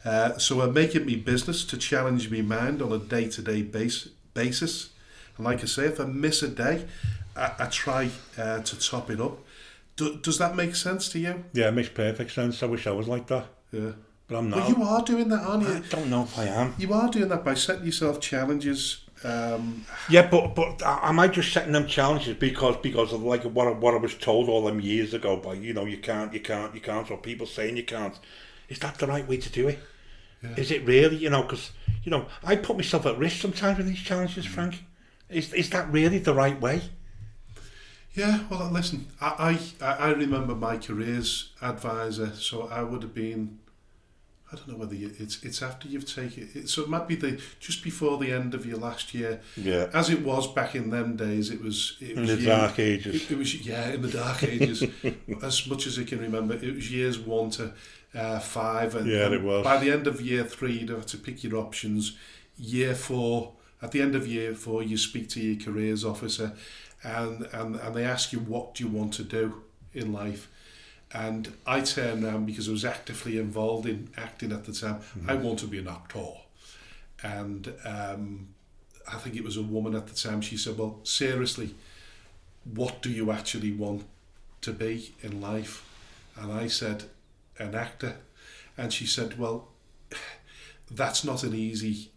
Yeah. So I make it my business to challenge my mind on a day-to-day basis. And like I say, if I miss a day, I try to top it up. Does that make sense to you? Yeah, it makes perfect sense. I wish I was like that. Yeah. But I'm not. But you are doing that, aren't you? I don't know if I am. You are doing that by setting yourself challenges Yeah, but am I just setting them challenges because of like what I was told all them years ago by you can't, or people saying you can't? Is that the right way to do it? Yeah. Is it really? Because I put myself at risk sometimes with these challenges, Frank. Is that really the right way? Yeah, well, listen, I remember my careers advisor, so I would have been, I don't know whether it's after you've taken it, so it might be just before the end of your last year. Yeah. As it was back in them days, it was in the dark ages. It was in the dark ages. As much as I can remember, it was years 1 to 5, and it was. By the end of year 3, you have to pick your options. Year 4, at the end of year 4, you speak to your careers officer, and they ask you, what do you want to do in life? And I turned around, because I was actively involved in acting at the time. Mm-hmm. I want to be an actor. And I think it was a woman at the time. She said, well, seriously, what do you actually want to be in life? And I said, an actor. And she said, well, that's not an easy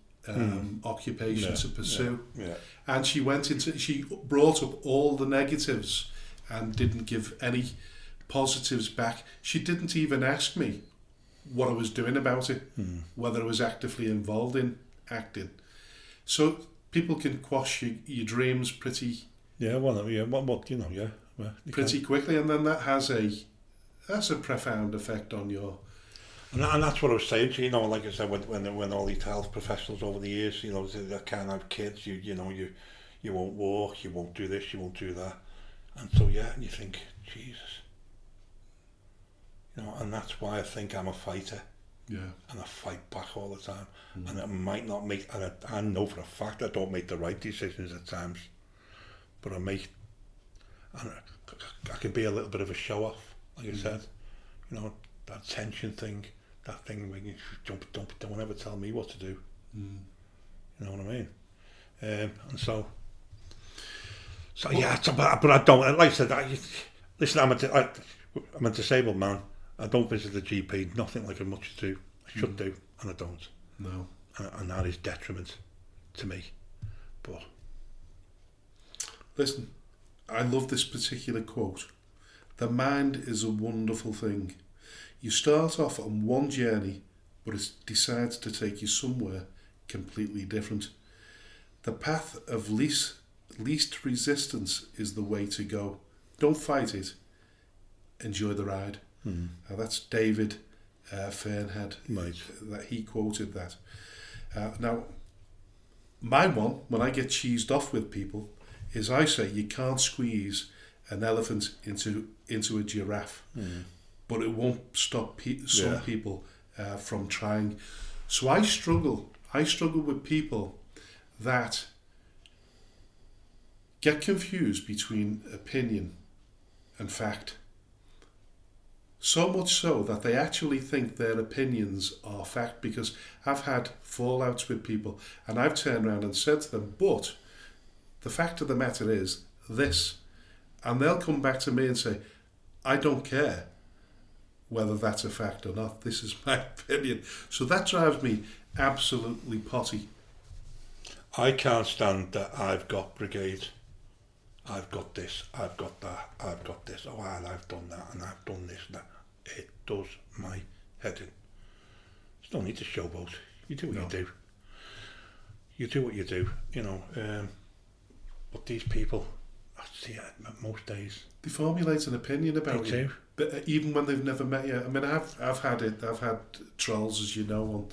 occupation to pursue. Yeah. And she brought up all the negatives and didn't give any positives back. She didn't even ask me what I was doing about it, whether I was actively involved in acting. So people can quash your dreams pretty pretty quickly, and then that has a profound effect on your. And that's what I was saying to you. Like I said, when all these health professionals over the years, they can't have kids. You won't walk, you won't do this, you won't do that, and so and you think, Jesus. And that's why I think I'm a fighter. Yeah. And I fight back all the time. And it might not make, and I know for a fact I don't make the right decisions at times, but and I can be a little bit of a show off, like I said. That tension thing, that thing when you don't ever tell me what to do. You know what I mean? And so yeah, but I don't, like I said, listen, I'm a disabled man. I don't visit the GP, nothing like as much as do. I should do, and I don't. No. And that is detriment to me. But listen, I love this particular quote. The mind is a wonderful thing. You start off on one journey, but it decides to take you somewhere completely different. The path of least resistance is the way to go. Don't fight it. Enjoy the ride. Now that's David Fernhead. Right. That he quoted that. Now, my one, when I get cheesed off with people, is I say you can't squeeze an elephant into a giraffe, but it won't stop some people from trying. So I struggle with people that get confused between opinion and fact. So much so that they actually think their opinions are fact, because I've had fallouts with people and I've turned around and said to them, but the fact of the matter is this. And they'll come back to me and say, I don't care whether that's a fact or not. This is my opinion. So that drives me absolutely potty. I can't stand that I've got brigade. I've got this, I've got that, I've got this, I've done that, and I've done this and that. It does my head in. There's no need to showboat. You do what you do. You do what you do, but these people, I see it most days. They formulate an opinion about you. But even when they've never met you. I mean, I've had trolls, as you know.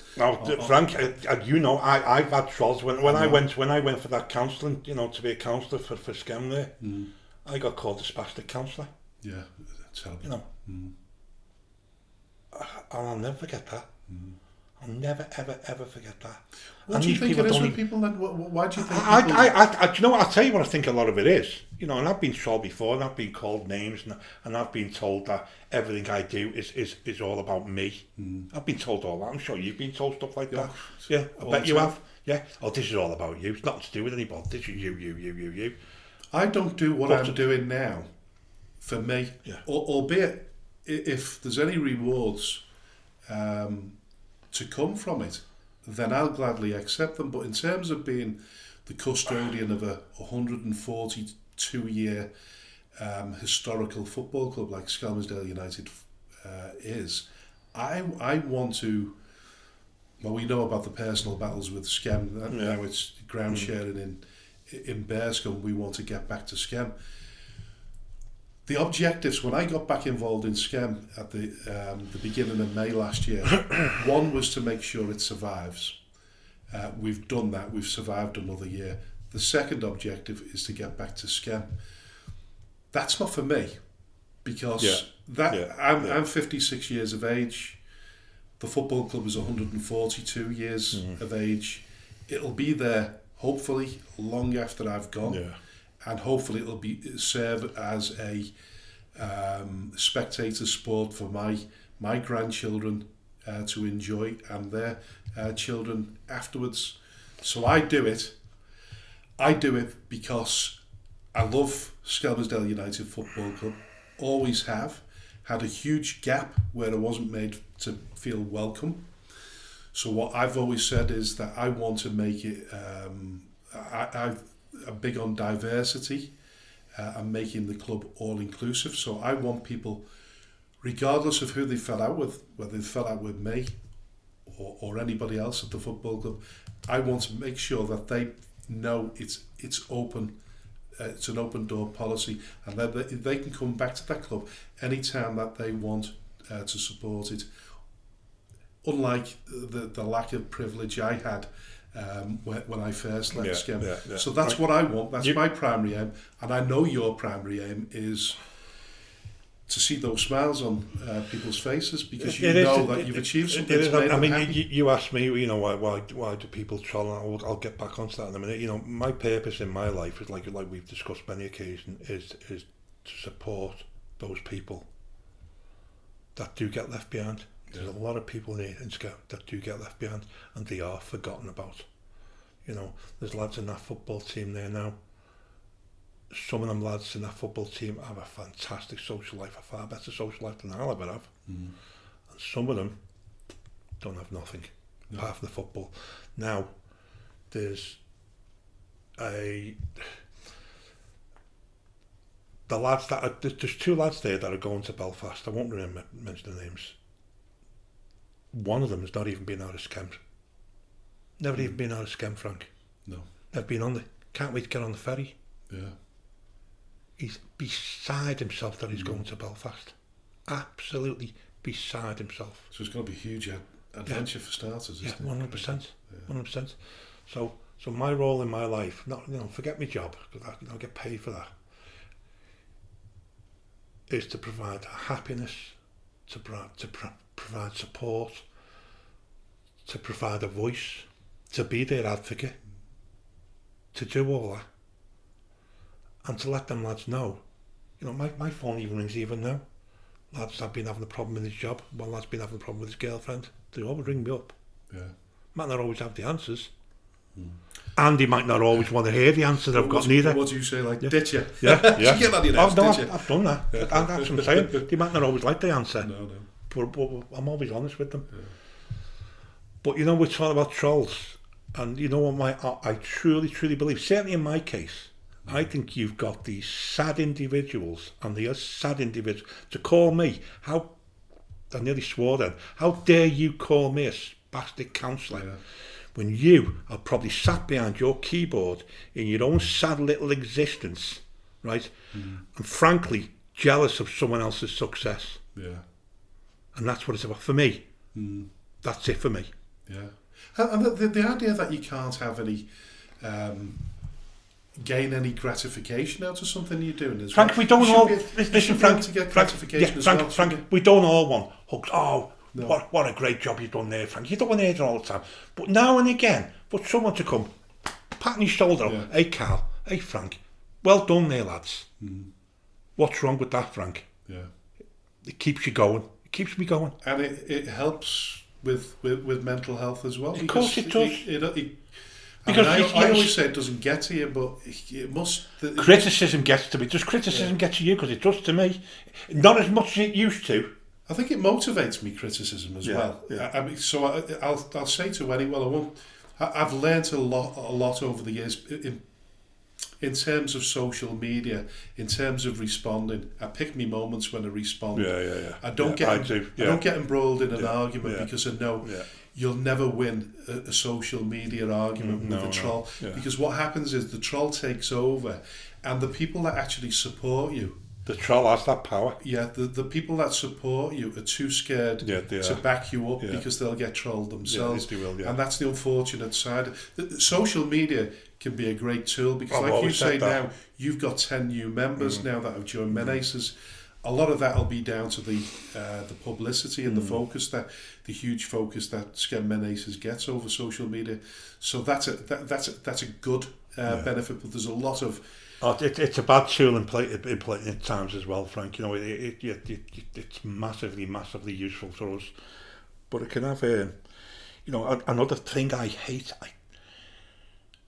Frank, I've had trolls. When I went for that counselling, to be a counsellor for SCEM there, I got called a spastic counsellor. Yeah, terrible. I'll never forget that. I'll never, ever forget that. What do you think it is with people then? Why do you think do you know what? I'll tell you what I think a lot of it is. And I've been trolled before, and I've been called names, and I've been told that everything I do is all about me. I've been told all that. I'm sure you've been told stuff like that. Yeah, I bet you have. Yeah. Oh, this is all about you. It's nothing to do with anybody. This is you. I don't do what I'm doing now for me. Yeah. Albeit, if there's any rewards to come from it, then I'll gladly accept them. But in terms of being the custodian of a 142-year historical football club like Skelmersdale United is, I want to. Well, we know about the personal battles with Skem. Now it's ground sharing in Bearscombe. We want to get back to Skem. The objectives, when I got back involved in Skem at the beginning of May last year, one was to make sure it survives. We've done that. We've survived another year. The second objective is to get back to Skem. That's not for me, because I'm 56 years of age. The football club is 142 years of age. It'll be there, hopefully, long after I've gone, and hopefully it'll serve as a spectator sport for my grandchildren to enjoy, and their children afterwards. So I do it because I love Skelmersdale United Football Club, always have. Had a huge gap where I wasn't made to feel welcome. So what I've always said is that I want to make it, I'm big on diversity and making the club all-inclusive. So I want people, regardless of who they fell out with, whether they fell out with me or anybody else at the football club, I want to make sure that they know it's open. It's an open door policy, and that they can come back to that club anytime that they want to support it. Unlike the lack of privilege I had when I first left Skem. So that's what I want. That's my primary aim, and I know your primary aim is to see those smiles on people's faces, because you know that you've achieved something. I mean, you asked me, you know, why do people troll? I'll get back onto that in a minute. You know, my purpose in my life is like we've discussed many occasions, is to support those people that do get left behind. There's a lot of people in Scout that do get left behind, and they are forgotten about. You know, there's lads in that football team there now. Some of them lads in that football team have a fantastic social life, a far better social life than I'll ever have. And some of them don't have nothing apart from the football. Now, there's there's two lads there that are going to Belfast. I won't mention the names. One of them has not even been out of Skem. Never even been out of Skem, Frank. No. Never been on can't wait to get on the ferry. Yeah. He's beside himself that he's going to Belfast. Absolutely beside himself. So it's going to be a huge adventure for starters, isn't it? 100%. 100%. So my role in my life, not forget my job, because I get paid for that, is to provide happiness, to provide support, to provide a voice, to be their advocate, to do all that. And to let them lads know, you know, my phone even rings even now. Lads have been having a problem with his job. One lad's been having a problem with his girlfriend. They always ring me up. Yeah. Might not always have the answers. And he might not always want to hear the answer that I've got neither. What do you say, like, ditch you? Yeah. Did you get that in I've done that. That's what I'm saying. They might not always like the answer. No. But I'm always honest with them. Yeah. But you know, we're talking about trolls. And you know what I truly believe, certainly in my case, I think you've got these sad individuals, and they are sad individuals, to call me, I nearly swore then, how dare you call me a spastic counsellor when you are probably sat behind your keyboard in your own sad little existence, right? And frankly, jealous of someone else's success. Yeah. And that's what it's about. For me, that's it for me. Yeah. And the idea that you can't have any... gain any gratification out of something you're doing as Frank, well. we don't all listen, Frank, to get gratification as well. Frank, we don't all want hugs. Oh, no. What a great job you've done there, Frank. You don't want to hear it all the time. But now and again, for someone to come, patting your shoulder, hey Carl, hey Frank, well done there, lads. What's wrong with that, Frank? Yeah. It keeps you going. It keeps me going. And it helps with mental health as well. Of course it does. Because I always say it doesn't get to you, but it must. Criticism gets to me. Does criticism get to you? Because it does to me. Not as much as it used to. I think it motivates me, criticism as well. Yeah. I mean, so I'll say to anyone, I've learnt a lot over the years in terms of social media, in terms of responding. I pick me moments when I respond. I don't get embroiled in an argument because I know you'll never win a social media argument with a troll. Because what happens is the troll takes over, and the people that actually support you. The troll has that power. Yeah, the people that support you are too scared to back you up because they'll get trolled themselves. They will, and that's the unfortunate side. Social media can be a great tool because, like you say now, you've got 10 new members now that have joined Menaces. A lot of that will be down to the publicity and the focus, the huge focus that Scam Menaces gets over social media. So that's a good benefit, but there's a lot of. It's a bad tool in play at times as well, Frank. You know, it's massively useful for us, but it can have another thing I hate.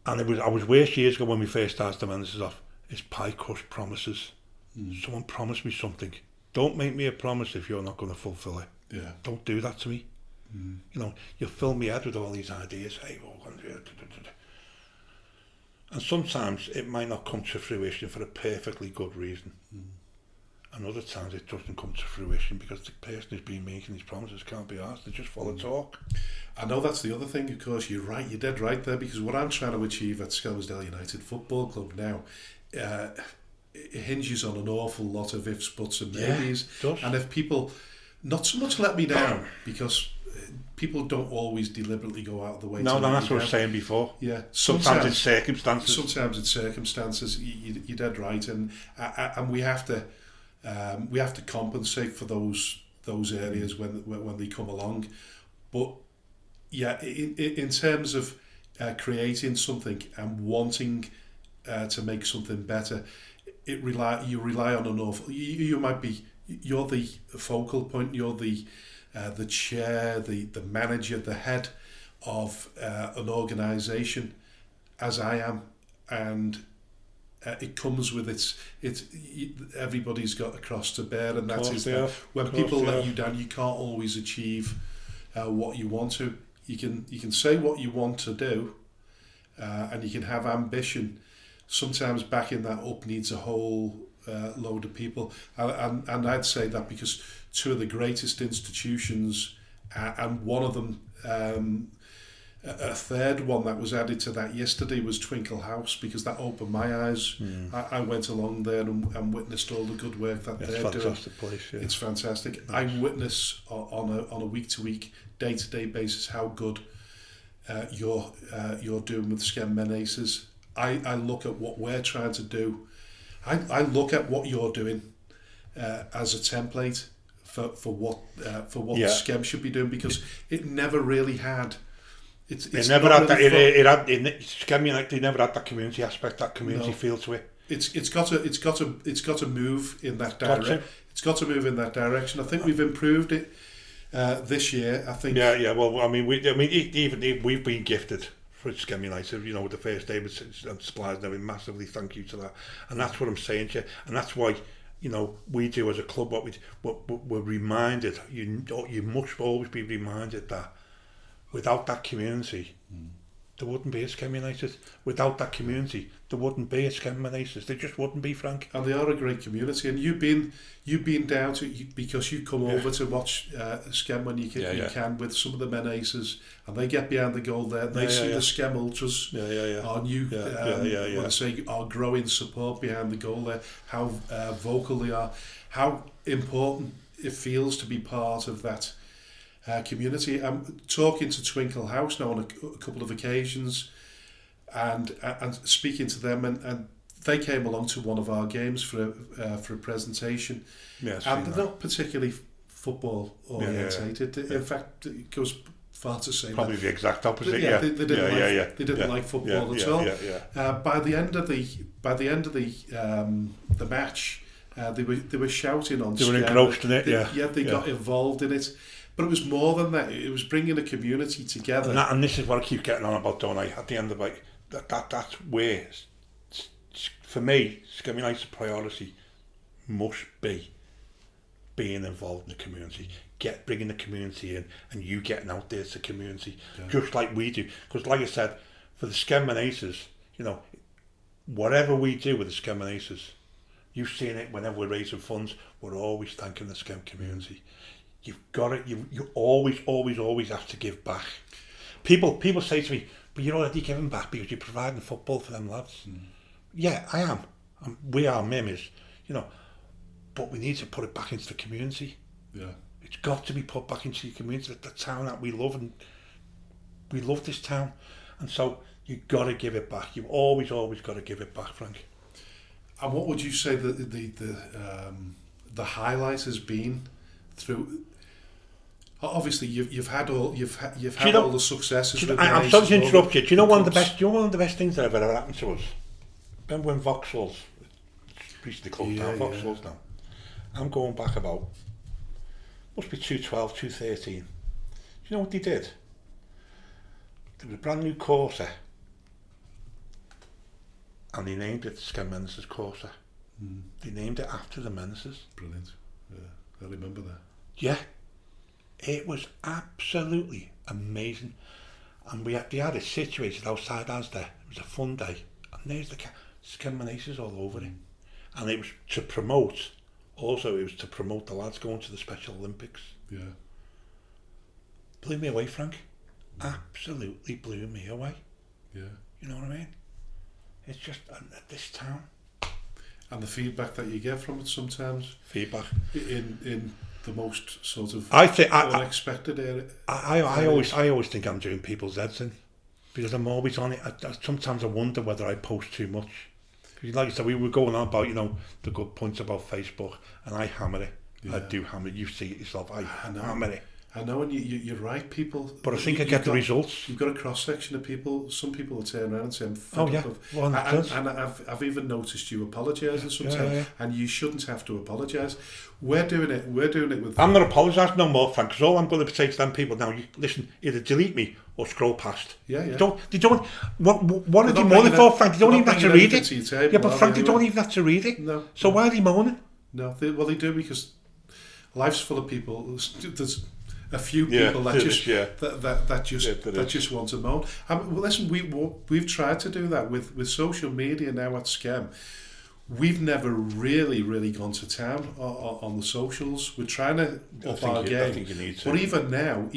I was worse years ago when we first started the Menaces off. Is pie crush promises. Someone promised me something. Don't make me a promise if you're not going to fulfil it. Yeah. Don't do that to me. You know, you fill me head with all these ideas. Hey, and sometimes it might not come to fruition for a perfectly good reason. And other times it doesn't come to fruition because the person who's been making these promises can't be asked. They just follow talk. I know that's the other thing, of course. You're right. You're dead right there, because what I'm trying to achieve at Skelmersdale United Football Club now, it hinges on an awful lot of ifs, buts and maybes. And if people not so much let me down, because people don't always deliberately go out of the way. No, that's what I was saying before. Yeah, sometimes it's circumstances. Sometimes it's circumstances. You're dead right, and we have to compensate for those areas when they come along. But yeah, in terms of creating something and wanting to make something better, you rely on an awful. You're the focal point. You're the chair, the manager, the head of an organisation, as I am, and it comes with its everybody's got a cross to bear, and that is that when people let you down, you can't always achieve what you want to. You can say what you want to do, and you can have ambition. Sometimes backing that up needs a whole load of people, and I'd say that because two of the greatest institutions, and one of them, a third one that was added to that yesterday was Twinkle House, because that opened my eyes. I went along there and witnessed all the good work that they're doing. It's a fantastic place. Yeah. It's fantastic. I witness on a week-to-week, day-to-day basis how good you're doing with Scam Menaces. I look at what we're trying to do. I look at what you're doing as a template for what Scam should be doing, because it never really had. It never had that. Scam United, they never had that community aspect, that community feel to it. It's got to move in that direction. It's got to move in that direction. I think we've improved it this year. I think. Yeah. Well, I mean, we've been gifted for Scam United, you know, with the first day and supplies and everything. Massively thank you to that, and that's what I'm saying to you, and that's why, you know, we do as a club we're reminded. You must always be reminded that without that community, there wouldn't be a Scam United. Without that community, there wouldn't be a Scam Menaces. There just wouldn't be, Frank. And they are a great community, and you've been down to, because you come over to watch Scam when you can with some of the Menaces, and they get behind the goal there. They see the Scam Ultras, our new, when I say our growing support behind the goal there, how vocal they are, how important it feels to be part of that community. I'm talking to Twinkle House now on a couple of occasions, and speaking to them, and they came along to one of our games for a presentation, and they're not particularly football orientated. In fact, it goes far to say probably the exact opposite. They didn't like football at all. By the end of the match, they were shouting on. They were engrossed in it. They got involved in it. But it was more than that. It was bringing a community together. And this is what I keep getting on about, don't I? At the end of it, that's where, for me, Scam United's priority must be being involved in the community, bringing the community in, and you getting out there to the community, Yeah. just like we do. Because like I said, for the Skeminaces, whatever we do with the Skeminaces, you've seen it whenever we're raising funds, we're always thanking the Skem community. You've got it, you always have to give back. People say to me, but you're already giving back because you're providing football for them lads. Yeah, I am. We are Mimmies, but we need to put it back into the community. Yeah. It's got to be put back into the community, the town that we love, and we love this town. And so you've got to give it back. You've always got to give it back, Frank. And what would you say that the highlight has been through? Obviously, you've had all all the successes. I'm sorry to interrupt you. Do you know one of the best things that ever happened to us? Remember when Vauxhall's recently closed down? Vauxhall's now. I'm going back about, must be 2012, 2013. Do you know what they did? There was a brand new Corsa, and they named it Skem Menaces Corsa. They named it after the Menaces. Brilliant. Yeah, I remember that. Yeah. It was absolutely amazing. And they had it situated outside Asda. It was a fun day. And there's the Skem Menaces all over it. And it was to promote the lads going to the Special Olympics. Yeah. Blew me away, Frank. Absolutely blew me away. Yeah. You know what I mean? It's just this town. And the feedback that you get from it sometimes. Feedback. In the most sort of unexpected area. I always think I'm doing people's heads in, because I'm always on it. Sometimes I wonder whether I post too much. Because like I said, we were going on about the good points about Facebook, and I hammer it. Yeah. I do hammer it. You see it yourself. I hammer it. I know, and you're right, people. But I think I get the results. You've got a cross section of people. Some people will turn around and say, "Oh yeah," and I've even noticed you apologising sometimes, and you shouldn't have to apologise. We're doing it with. I'm not apologising no more, Frank. Because all I'm going to say to them people now, listen, either delete me or scroll past. Yeah. They don't. What are they moaning for, Frank? They don't even have to read it. Yeah, but Frank, they don't even have to read it. No. So why are they moaning? No, they do, because life's full of people. There's a few people that just want to moan. Well, listen, we've tried to do that with social media now at Skem. We've never really gone to town on the socials. We're trying to up our game. I think you need to. But even now,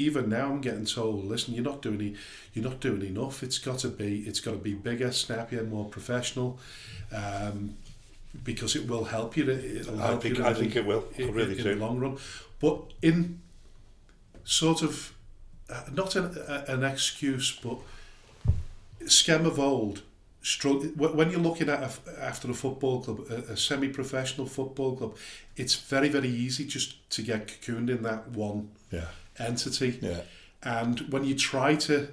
I'm getting told, listen, you're not doing enough. It's got to be bigger, snappier, more professional. Because it will help you. I think it will. I really do. In the long run. But in sort of not an excuse, but Skem of old. When you're looking at after a football club, a semi-professional football club, it's very, very easy just to get cocooned in that one entity. Yeah. And when you try to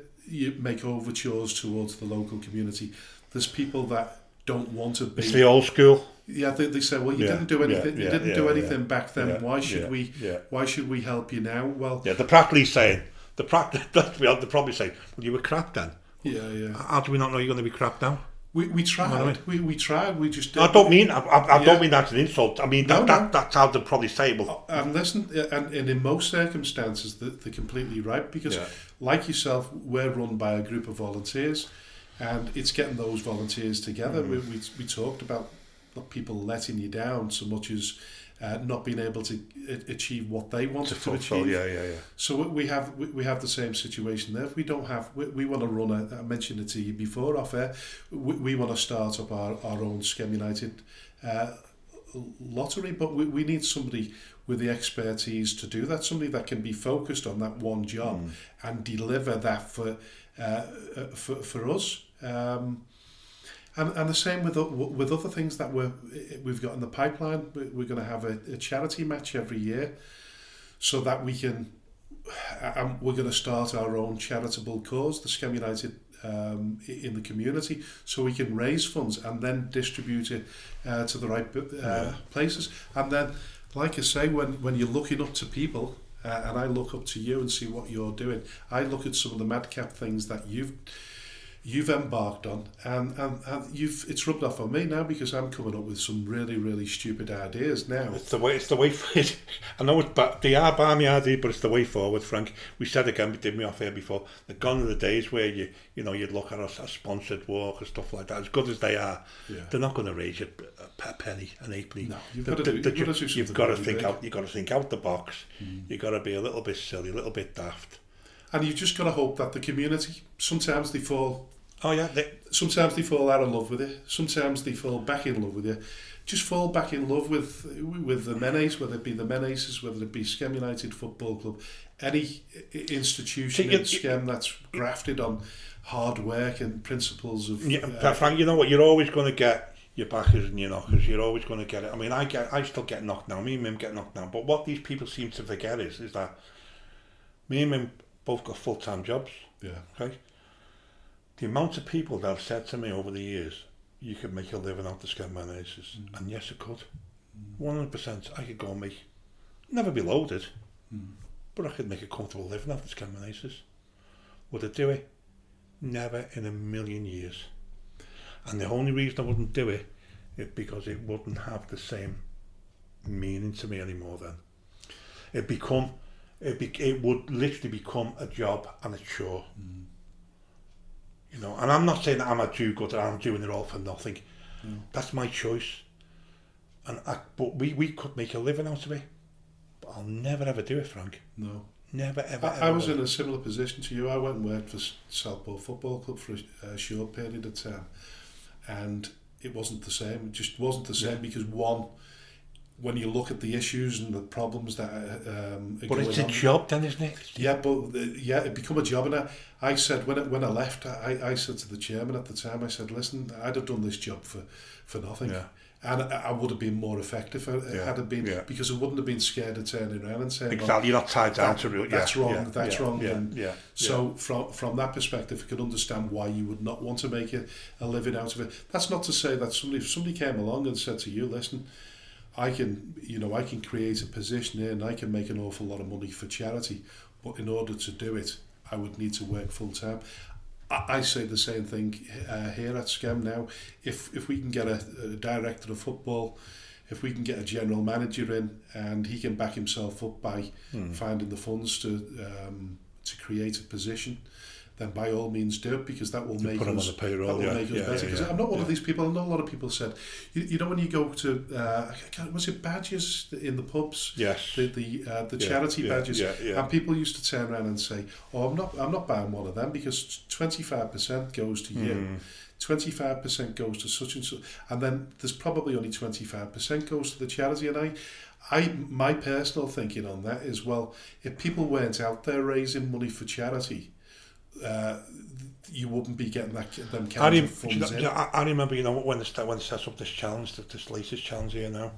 make overtures towards the local community, there's people that don't want to be. It's the old school. Yeah, they say, well, you didn't do anything. You didn't do anything back then. Why should we? Why should we help you now? Well, they're practically saying. They're probably saying, well, you were crap then. Yeah. How do we not know you're going to be crap now? We tried. We tried. We just. I don't mean. I don't mean that's an insult. I mean that's how they'll probably say it. But and listen, and in most circumstances, they're completely right, because, like yourself, we're run by a group of volunteers, and it's getting those volunteers together. We talked about people letting you down so much as not being able to achieve what they wanted to achieve. Yeah. So we have the same situation there. If we don't have, we want to run I mentioned it to you before off air, we want to start up our own Skem United lottery, but we need somebody with the expertise to do that, somebody that can be focused on that one job and deliver that for us. And the same with other things that we've got in the pipeline. We're going to have a charity match every year, so that we can. We're going to start our own charitable cause, the Skem United in the community, so we can raise funds and then distribute it to the right places. And then, like I say, when you're looking up to people, and I look up to you and see what you're doing, I look at some of the madcap things that you've you've embarked on, and it's rubbed off on me now because I'm coming up with some really, really stupid ideas now. It's the way for it. I know they are balmy idea, but it's the way forward, Frank. We said again, we did me off here before, the gone are the days where you'd look at a sponsored walk and stuff like that. As good as they are, they're not going to raise you a penny, an halfpenny. No, you've got to think out. You've got to think out the box. You've got to be a little bit silly, a little bit daft. And you've just got to hope that the community, sometimes they fall out of love with it. Sometimes they fall back in love with you. Just fall back in love with the Menace, whether it be the Menaces, whether it be Skem United Football Club, any institution in Skem that's grafted on hard work and principles of... Frank, you know what? You're always going to get your backers and your knockers. You're always going to get it. I mean, I still get knocked down. Me and Mim get knocked down. But what these people seem to forget is that me and Mim both got full-time jobs. Yeah. Okay. The amount of people that have said to me over the years, you could make a living out the Skem Menaces, and yes, I could. 100%. I could go and make, never be loaded, but I could make a comfortable living out the Skem Menaces. Would I do it? Never in a million years. And the only reason I wouldn't do it is because it wouldn't have the same meaning to me anymore. Then it would literally become a job and a chore. And I'm not saying that I'm a do-gooder, I'm doing it all for nothing. That's my choice. But we could make a living out of it. But I'll never ever do it, Frank. No. Never ever. I was in a similar position to you. I went and worked for Southport Football Club for a short period of time, and it wasn't the same. It just wasn't the same because when you look at the issues and the problems that but it's a job then, isn't it? It become a job. And I said when I left, I said to the chairman at the time, I said, listen, I'd have done this job for nothing. And I would have been more effective had it been, because I wouldn't have been scared of turning around and saying, exactly, you're not tied down to it. That's wrong. So from that perspective, I can understand why you would not want to make a living out of it. That's not to say that if somebody came along and said to you, listen, I can create a position here and I can make an awful lot of money for charity, but in order to do it, I would need to work full time. I say the same thing here at Skem now. If we can get a director of football, if we can get a general manager in and he can back himself up by finding the funds to create a position, then by all means do it, because that will make us, on the payroll, make us better. Because I'm not one of these people. I know a lot of people said, you know, when you go to was it badges in the pubs? Yes. The charity badges, and people used to turn around and say, "Oh, I'm not buying one of them because 25% goes to you." 25% goes to such and such, and then there's probably only 25% goes to the charity. And my personal thinking on that is, well, if people weren't out there raising money for charity, you wouldn't be getting them kind of funds in. I remember, when they set up this challenge, this latest challenge here now,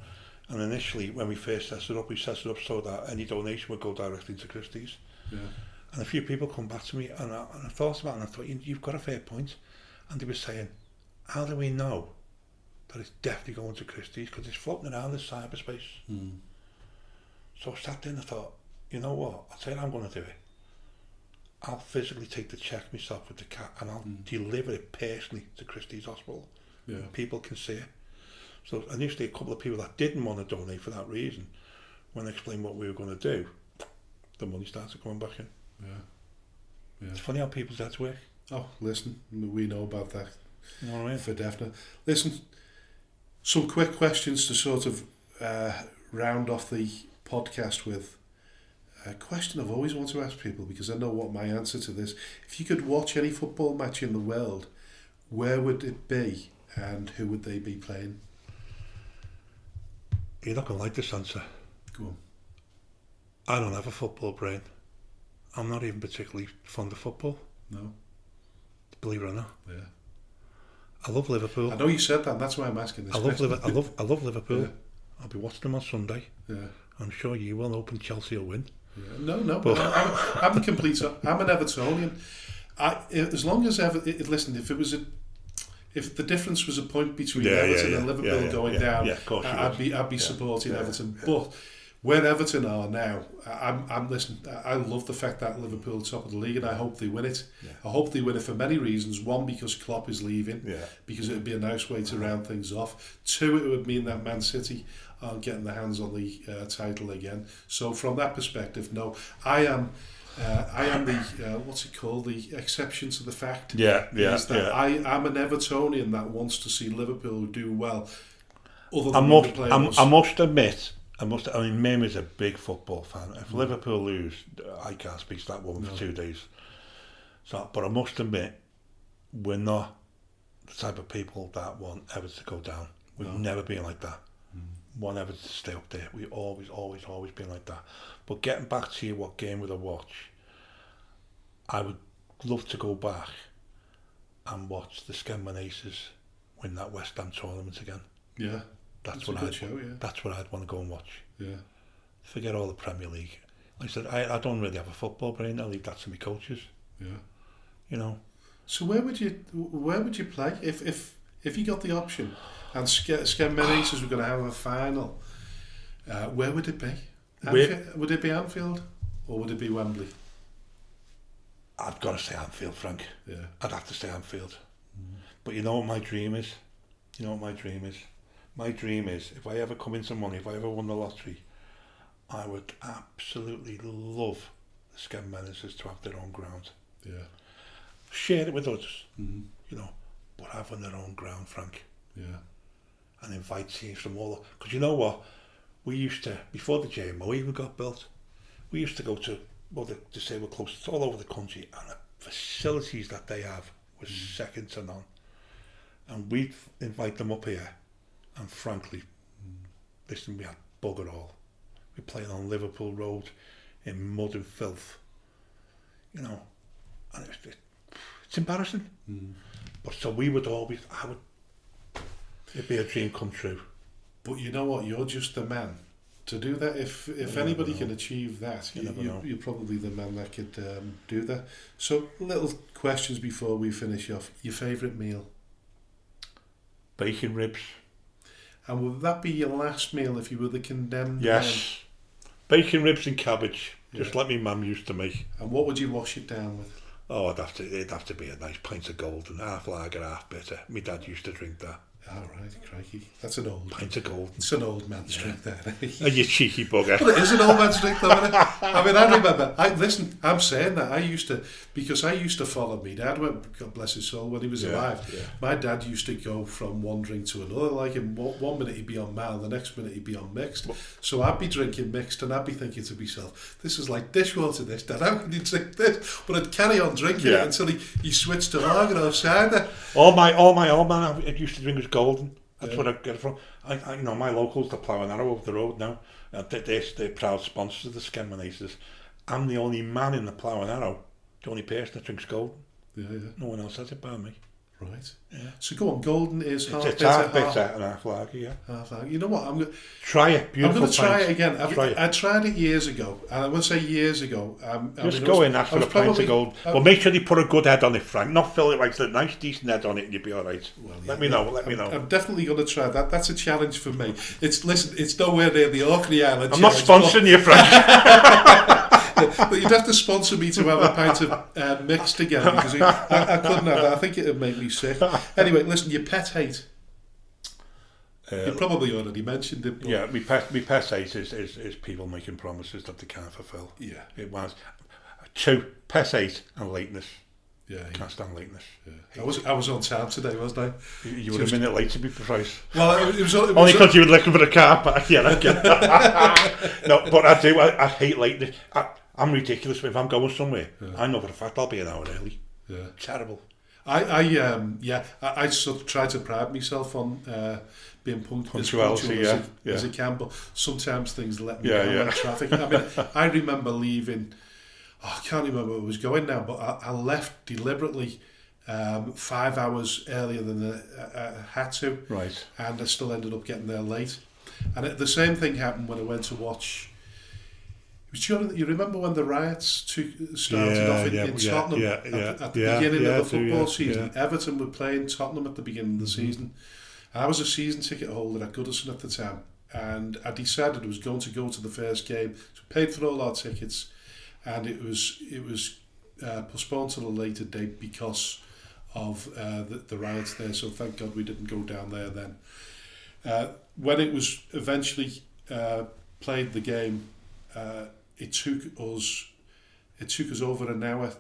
and initially when we first set it up, we set it up so that any donation would go directly to Christie's. Yeah. And a few people come back to me, and I thought about it, and I thought, you've got a fair point. And they were saying, how do we know that it's definitely going to Christie's? Because it's floating around in cyberspace. So I sat there and I thought, you know what, I'll tell you how I'm going to do it. I'll physically take the cheque myself with the cat and I'll deliver it personally to Christie's Hospital. Yeah. People can see it. So initially a couple of people that didn't want to donate for that reason, when I explained what we were going to do, the money started coming back in. Yeah. It's funny how people's heads work. Oh, listen, we know about that. You know what I mean? For definite. Listen, some quick questions to sort of round off the podcast with. A question I've always wanted to ask people, because I know what my answer to this. If you could watch any football match in the world, where would it be and who would they be playing? You're not going to like this answer. Go on. I don't have a football brain. I'm not even particularly fond of football. No. Believe it or not. Yeah. I love Liverpool. I know you said that, and that's why I'm asking this question. I love Liverpool. Yeah. I'll be watching them on Sunday. Yeah. I'm sure you will, hoping Chelsea will win. Yeah. No. But I'm the complete. I'm an Evertonian. As long as listen, if the difference was a point between Everton and Liverpool going down, I'd be supporting Everton. But Where Everton are now, listen, I love the fact that Liverpool are top of the league, and I hope they win it. Yeah. I hope they win it for many reasons. One, because Klopp is leaving, because it would be a nice way to round things off. Two, it would mean that Man City aren't getting their hands on the title again. So from that perspective, no, I am the what's it called? The exception to the fact. I'm an Evertonian that wants to see Liverpool do well. I must admit. I mean, Mim is a big football fan. If Liverpool lose, I can't speak to that woman for 2 days. So, but I must admit, we're not the type of people that want Everton to go down. We've never been like that. Want Everton to stay up there. We've always been like that. But getting back to you, what game would I watch? I would love to go back and watch the Scamman Aces win that West Ham tournament again. Yeah. That's what I'd want to go and watch. Yeah. Forget all the Premier League. Like I said, I don't really have a football brain. I leave that to my coaches. Yeah. You know. So where would you play if you got the option and Scamman Aces were going to have a final? Where would it be? Would it be Anfield or would it be Wembley? I've got to say Anfield, Frank. Yeah. I'd have to say Anfield. But you know what my dream is? My dream is, if I ever come into money, if I ever won the lottery, I would absolutely love the Scamman Aces to have their own ground. Yeah. Share it with others, you know, but have on their own ground, Frank. Yeah. And invite teams from all. Because you know what? We used to, before the JMO even got built, we used to go to, to say we're close, it's all over the country, and the facilities that they have was second to none. And we'd invite them up here. And frankly, listen, we had bugger all. We're playing on Liverpool Road in mud and filth, you know, and it's embarrassing. But so it'd be a dream come true. But you know what? You're just the man to do that. If anybody can achieve that, you're probably the man that could do that. So, little questions before we finish off. Your favourite meal? Bacon ribs. And would that be your last meal if you were the condemned Yes. Man? Bacon ribs and cabbage. Just like my mum used to make. And what would you wash it down with? Oh, it'd have to be a nice pint of golden, half lager, half bitter. My dad used to drink that. All right, crikey. That's an old... Pint of golden. It's an old man's drink there. Oh, you cheeky bugger. But it is an old man's drink though, isn't it? I mean, I remember... Listen, I'm saying that. I used to follow me dad, God bless his soul, when he was alive. Yeah. My dad used to go from one drink to another. Like, in one minute he'd be on mild, the next minute he'd be on mixed. So I'd be drinking mixed and I'd be thinking to myself, this is like dishwater, this, Dad. How can you drink this? But I'd carry on drinking it until he switched to lager or cider. All my old man I used to drink was golden. That's what I get it from. I you know, my locals, the Plough and Arrow over the road now, they're proud sponsors of the Scamman Aces. I'm the only man in the Plough and Arrow, the only person that drinks golden. Yeah. No one else has it by me. Right. Yeah. So go on, golden is half bitter. It's half bitter and half lager, yeah. Half lager. You know what? I'm going to try it. Beautiful. I'm going to try it again. I tried it years ago, and I won't say years ago. Just go in, ask for a pint of gold. Well, make sure you put a good head on it, Frank. Not fill it like a nice, decent head on it, and you'll be all right. Well, yeah, let me know. I'm definitely going to try that. That's a challenge for me. It's nowhere near the Orkney Island. I'm not sponsoring you, Frank. But you'd have to sponsor me to have a pint of mixed again, because I couldn't have that. I think it would make me sick. Anyway, listen, your pet hate. You probably already mentioned it. But yeah, my pet hate is people making promises that they can't fulfil. Yeah. It was 2, pet hate and lateness. Yeah, can't stand lateness. Yeah. I was on time today, wasn't I? You were a minute late, to be precise. Well, it was only because you were looking for the car back. Yeah, no, but I do. I hate lateness. I'm ridiculous. If I'm going somewhere, I know for a fact I'll be an hour early. Yeah, terrible. I sort of try to pride myself on being punctual as I can, but sometimes things let me down, like traffic. I mean, I remember leaving. I can't remember where I was going now, but I left deliberately 5 hours earlier than I had to. Right. And I still ended up getting there late. And the same thing happened when I went to watch. You remember when the riots started off in Tottenham at the beginning of the football season? Yeah. Everton were playing Tottenham at the beginning of the season. And I was a season ticket holder at Goodison at the time. and I decided I was going to go to the first game. So paid for all our tickets, and it was postponed to a later date because of the riots there. So thank God we didn't go down there then. When it was eventually played the game, it took us over an hour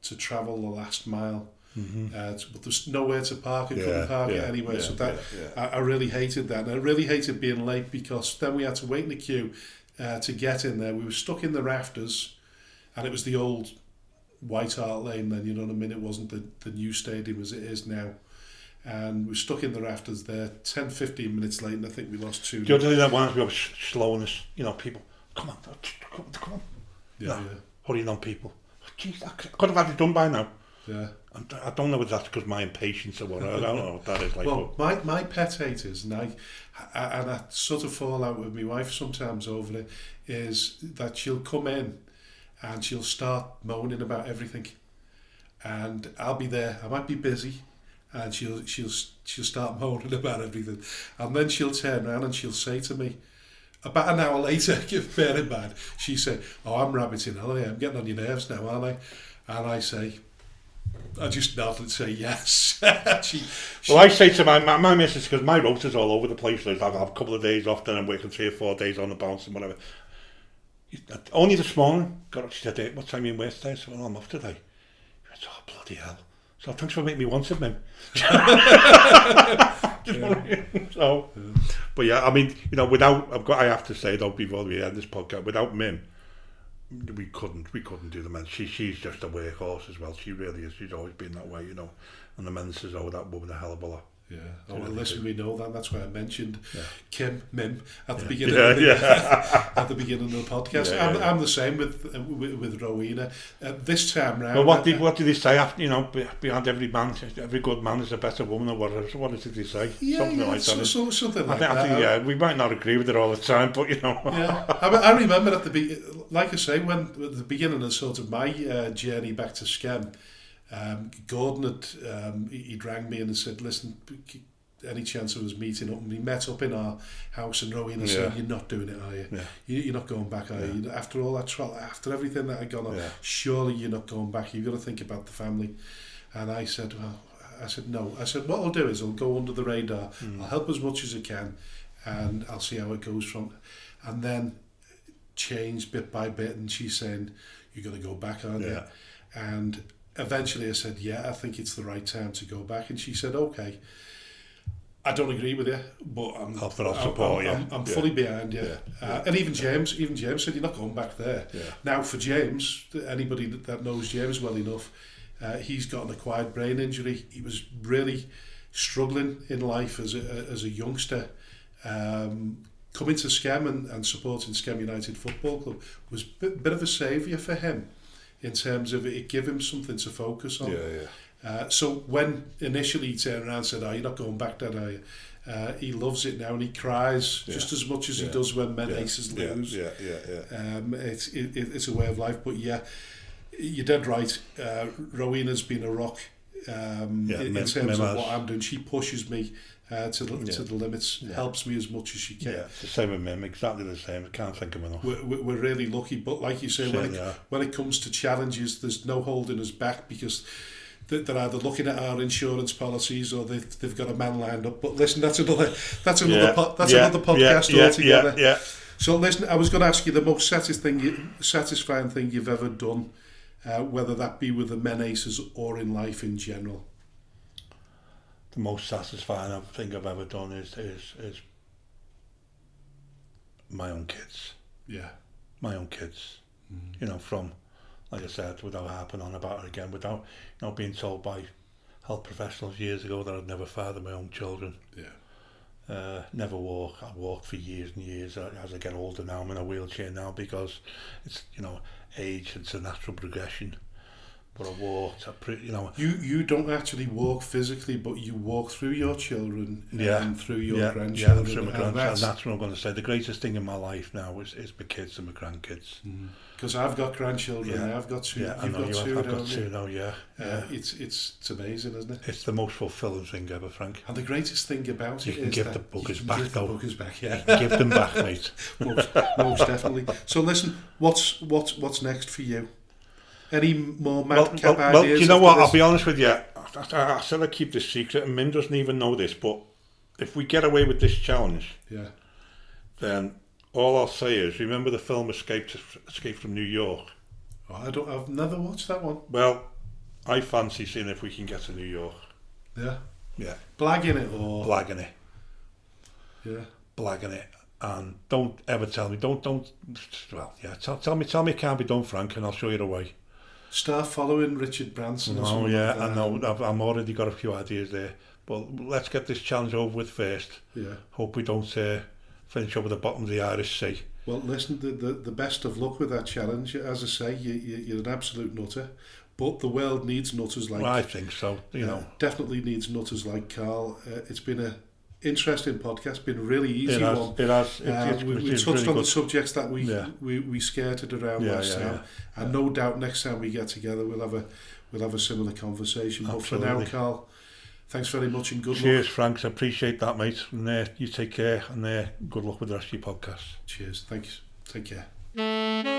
to travel the last mile. But there's nowhere to park. I couldn't park it anywhere. So that I really hated that. And I really hated being late because then we had to wait in the queue to get in there. We were stuck in the rafters, and it was the old White Hart Lane then, you know what I mean? It wasn't the new stadium as it is now. And we were stuck in the rafters there 10-15 minutes late, and I think we lost 2. The other thing that winds me up is slowness. You know, people, come on. Hurrying on people. Jeez, I could have had it done by now. Yeah. I don't know if that's because of my impatience or what. I don't know what that is like. Well, my pet hate is, and I sort of fall out with my wife sometimes over it, is that she'll come in and she'll start moaning about everything, and I'll be there. I might be busy, and she'll start moaning about everything, and then she'll turn around and she'll say to me, about an hour later, bear in mind, she said, "Oh, I'm rabbiting hell, I'm getting on your nerves now, aren't I?" And I just nod and say yes. Well, I say to my missus, because my rota's all over the place. Like, I have a couple of days off, then I'm working 3 or 4 days on the bounce and whatever. Only this morning, got up, she said, "What time are you in work today?" I said, "Well, I'm off today." She said, "Oh, bloody hell." So thanks for making me want it, man. So, but yeah, I mean, you know, I have to say though, before we end this podcast, without Mim, we couldn't do the men. She's just a workhorse as well. She really is. She's always been that way, you know. And the men says, "Oh, that woman a hell of a lot." Yeah. Oh, well, listen, we know that. That's why I mentioned Mim at the beginning. At the beginning of the podcast. I'm the same with Rowena. This time round. Well, what did they say? After, you know, behind every good man is a better woman, or whatever. So what did they say? Something like that. Something like that. I think, we might not agree with it all the time, but you know. Yeah. I remember like I say, when at the beginning of sort of my journey back to Skem. Gordon he'd rang me and said, "Listen, any chance of us meeting up?" And we met up in our house, and Rowena said, "You're not doing it, are you? You're not going back, are you? After all that trial, after everything that had gone on, surely you're not going back. You've got to think about the family." And I said, "No." I said, "What I'll do is I'll go under the radar. I'll help as much as I can, and I'll see how it goes from." And then changed bit by bit, and she's saying, "You're going to go back, aren't you?" And eventually I said, "Yeah, I think it's the right time to go back." And she said, "Okay, I don't agree with you, but I'm fully behind you." And even James said, "You're not going back there." Now for James, anybody that knows James well enough, he's got an acquired brain injury. He was really struggling in life as a youngster. Coming to Skem and supporting Skem United Football Club was a bit of a saviour for him, in terms of it gave him something to focus on. So when initially he turned around and said, "Oh, you're not going back, Dad, are you?" He loves it now, and he cries just as much as he does when men aces lose. It's a way of life. But yeah, you're dead right. Rowena's been a rock in terms of what I'm doing. She pushes me to the limits, helps me as much as she can. It's the same with Mim, exactly the same. I can't think of enough. We're really lucky, but like you say, when it comes to challenges, there's no holding us back, because they're either looking at our insurance policies or they've got a man lined up. But listen, that's another podcast altogether. So listen, I was going to ask you the most satisfying thing you've ever done, whether that be with the men aces or in life in general. The most satisfying thing I've ever done is my own kids. Yeah. My own kids. You know, from, like I said, without harping on about it again, without, you know, being told by health professionals years ago that I'd never father my own children. Never walk. I walked for years and years. As I get older now, I'm in a wheelchair now because it's, you know, age, it's a natural progression. but I walked. You don't actually walk physically, but you walk through your children and through your grandchildren. Yeah, and through my grandchildren. That's what I'm going to say. The greatest thing in my life now is my kids and my grandkids. Because I've got grandchildren. Yeah. I've got two. Yeah, I know I've got two now. Yeah. It's amazing, isn't it? It's the most fulfilling thing ever, Frank. And the greatest thing about you it can is give the buggers back, though. The buggers back, yeah. You can give them back, mate. most definitely. So listen, what's next for you? Any more madcap ideas? Well, do you know what? I'll be honest with you. I said I'd keep this secret, and Min doesn't even know this, but if we get away with this challenge, then all I'll say is, remember the film Escape from New York? Oh, I've never watched that one. Well, I fancy seeing if we can get to New York. Yeah? Yeah. Blagging it or? Blagging it. Yeah. Blagging it. And don't ever tell me, tell me it can't be done, Frank, and I'll show you the way. Start following Richard Branson or something. Yeah, I know. I've already got a few ideas there. But let's get this challenge over with first. Yeah. Hope we don't finish up at the bottom of the Irish Sea. Well, listen, the best of luck with that challenge. As I say, you're an absolute nutter. But the world needs nutters like... Well, I think so, you know. Definitely needs nutters like Carl. It's been an interesting podcast, been a really easy one. It has. We touched really on the subjects that we skirted around last time. And no doubt next time we get together we'll have a similar conversation. Absolutely. But for now, Carl, thanks very much and good luck. Cheers, Frank. I appreciate that, mate. And you take care, and good luck with the rest of your podcast. Cheers. Thanks. Take care.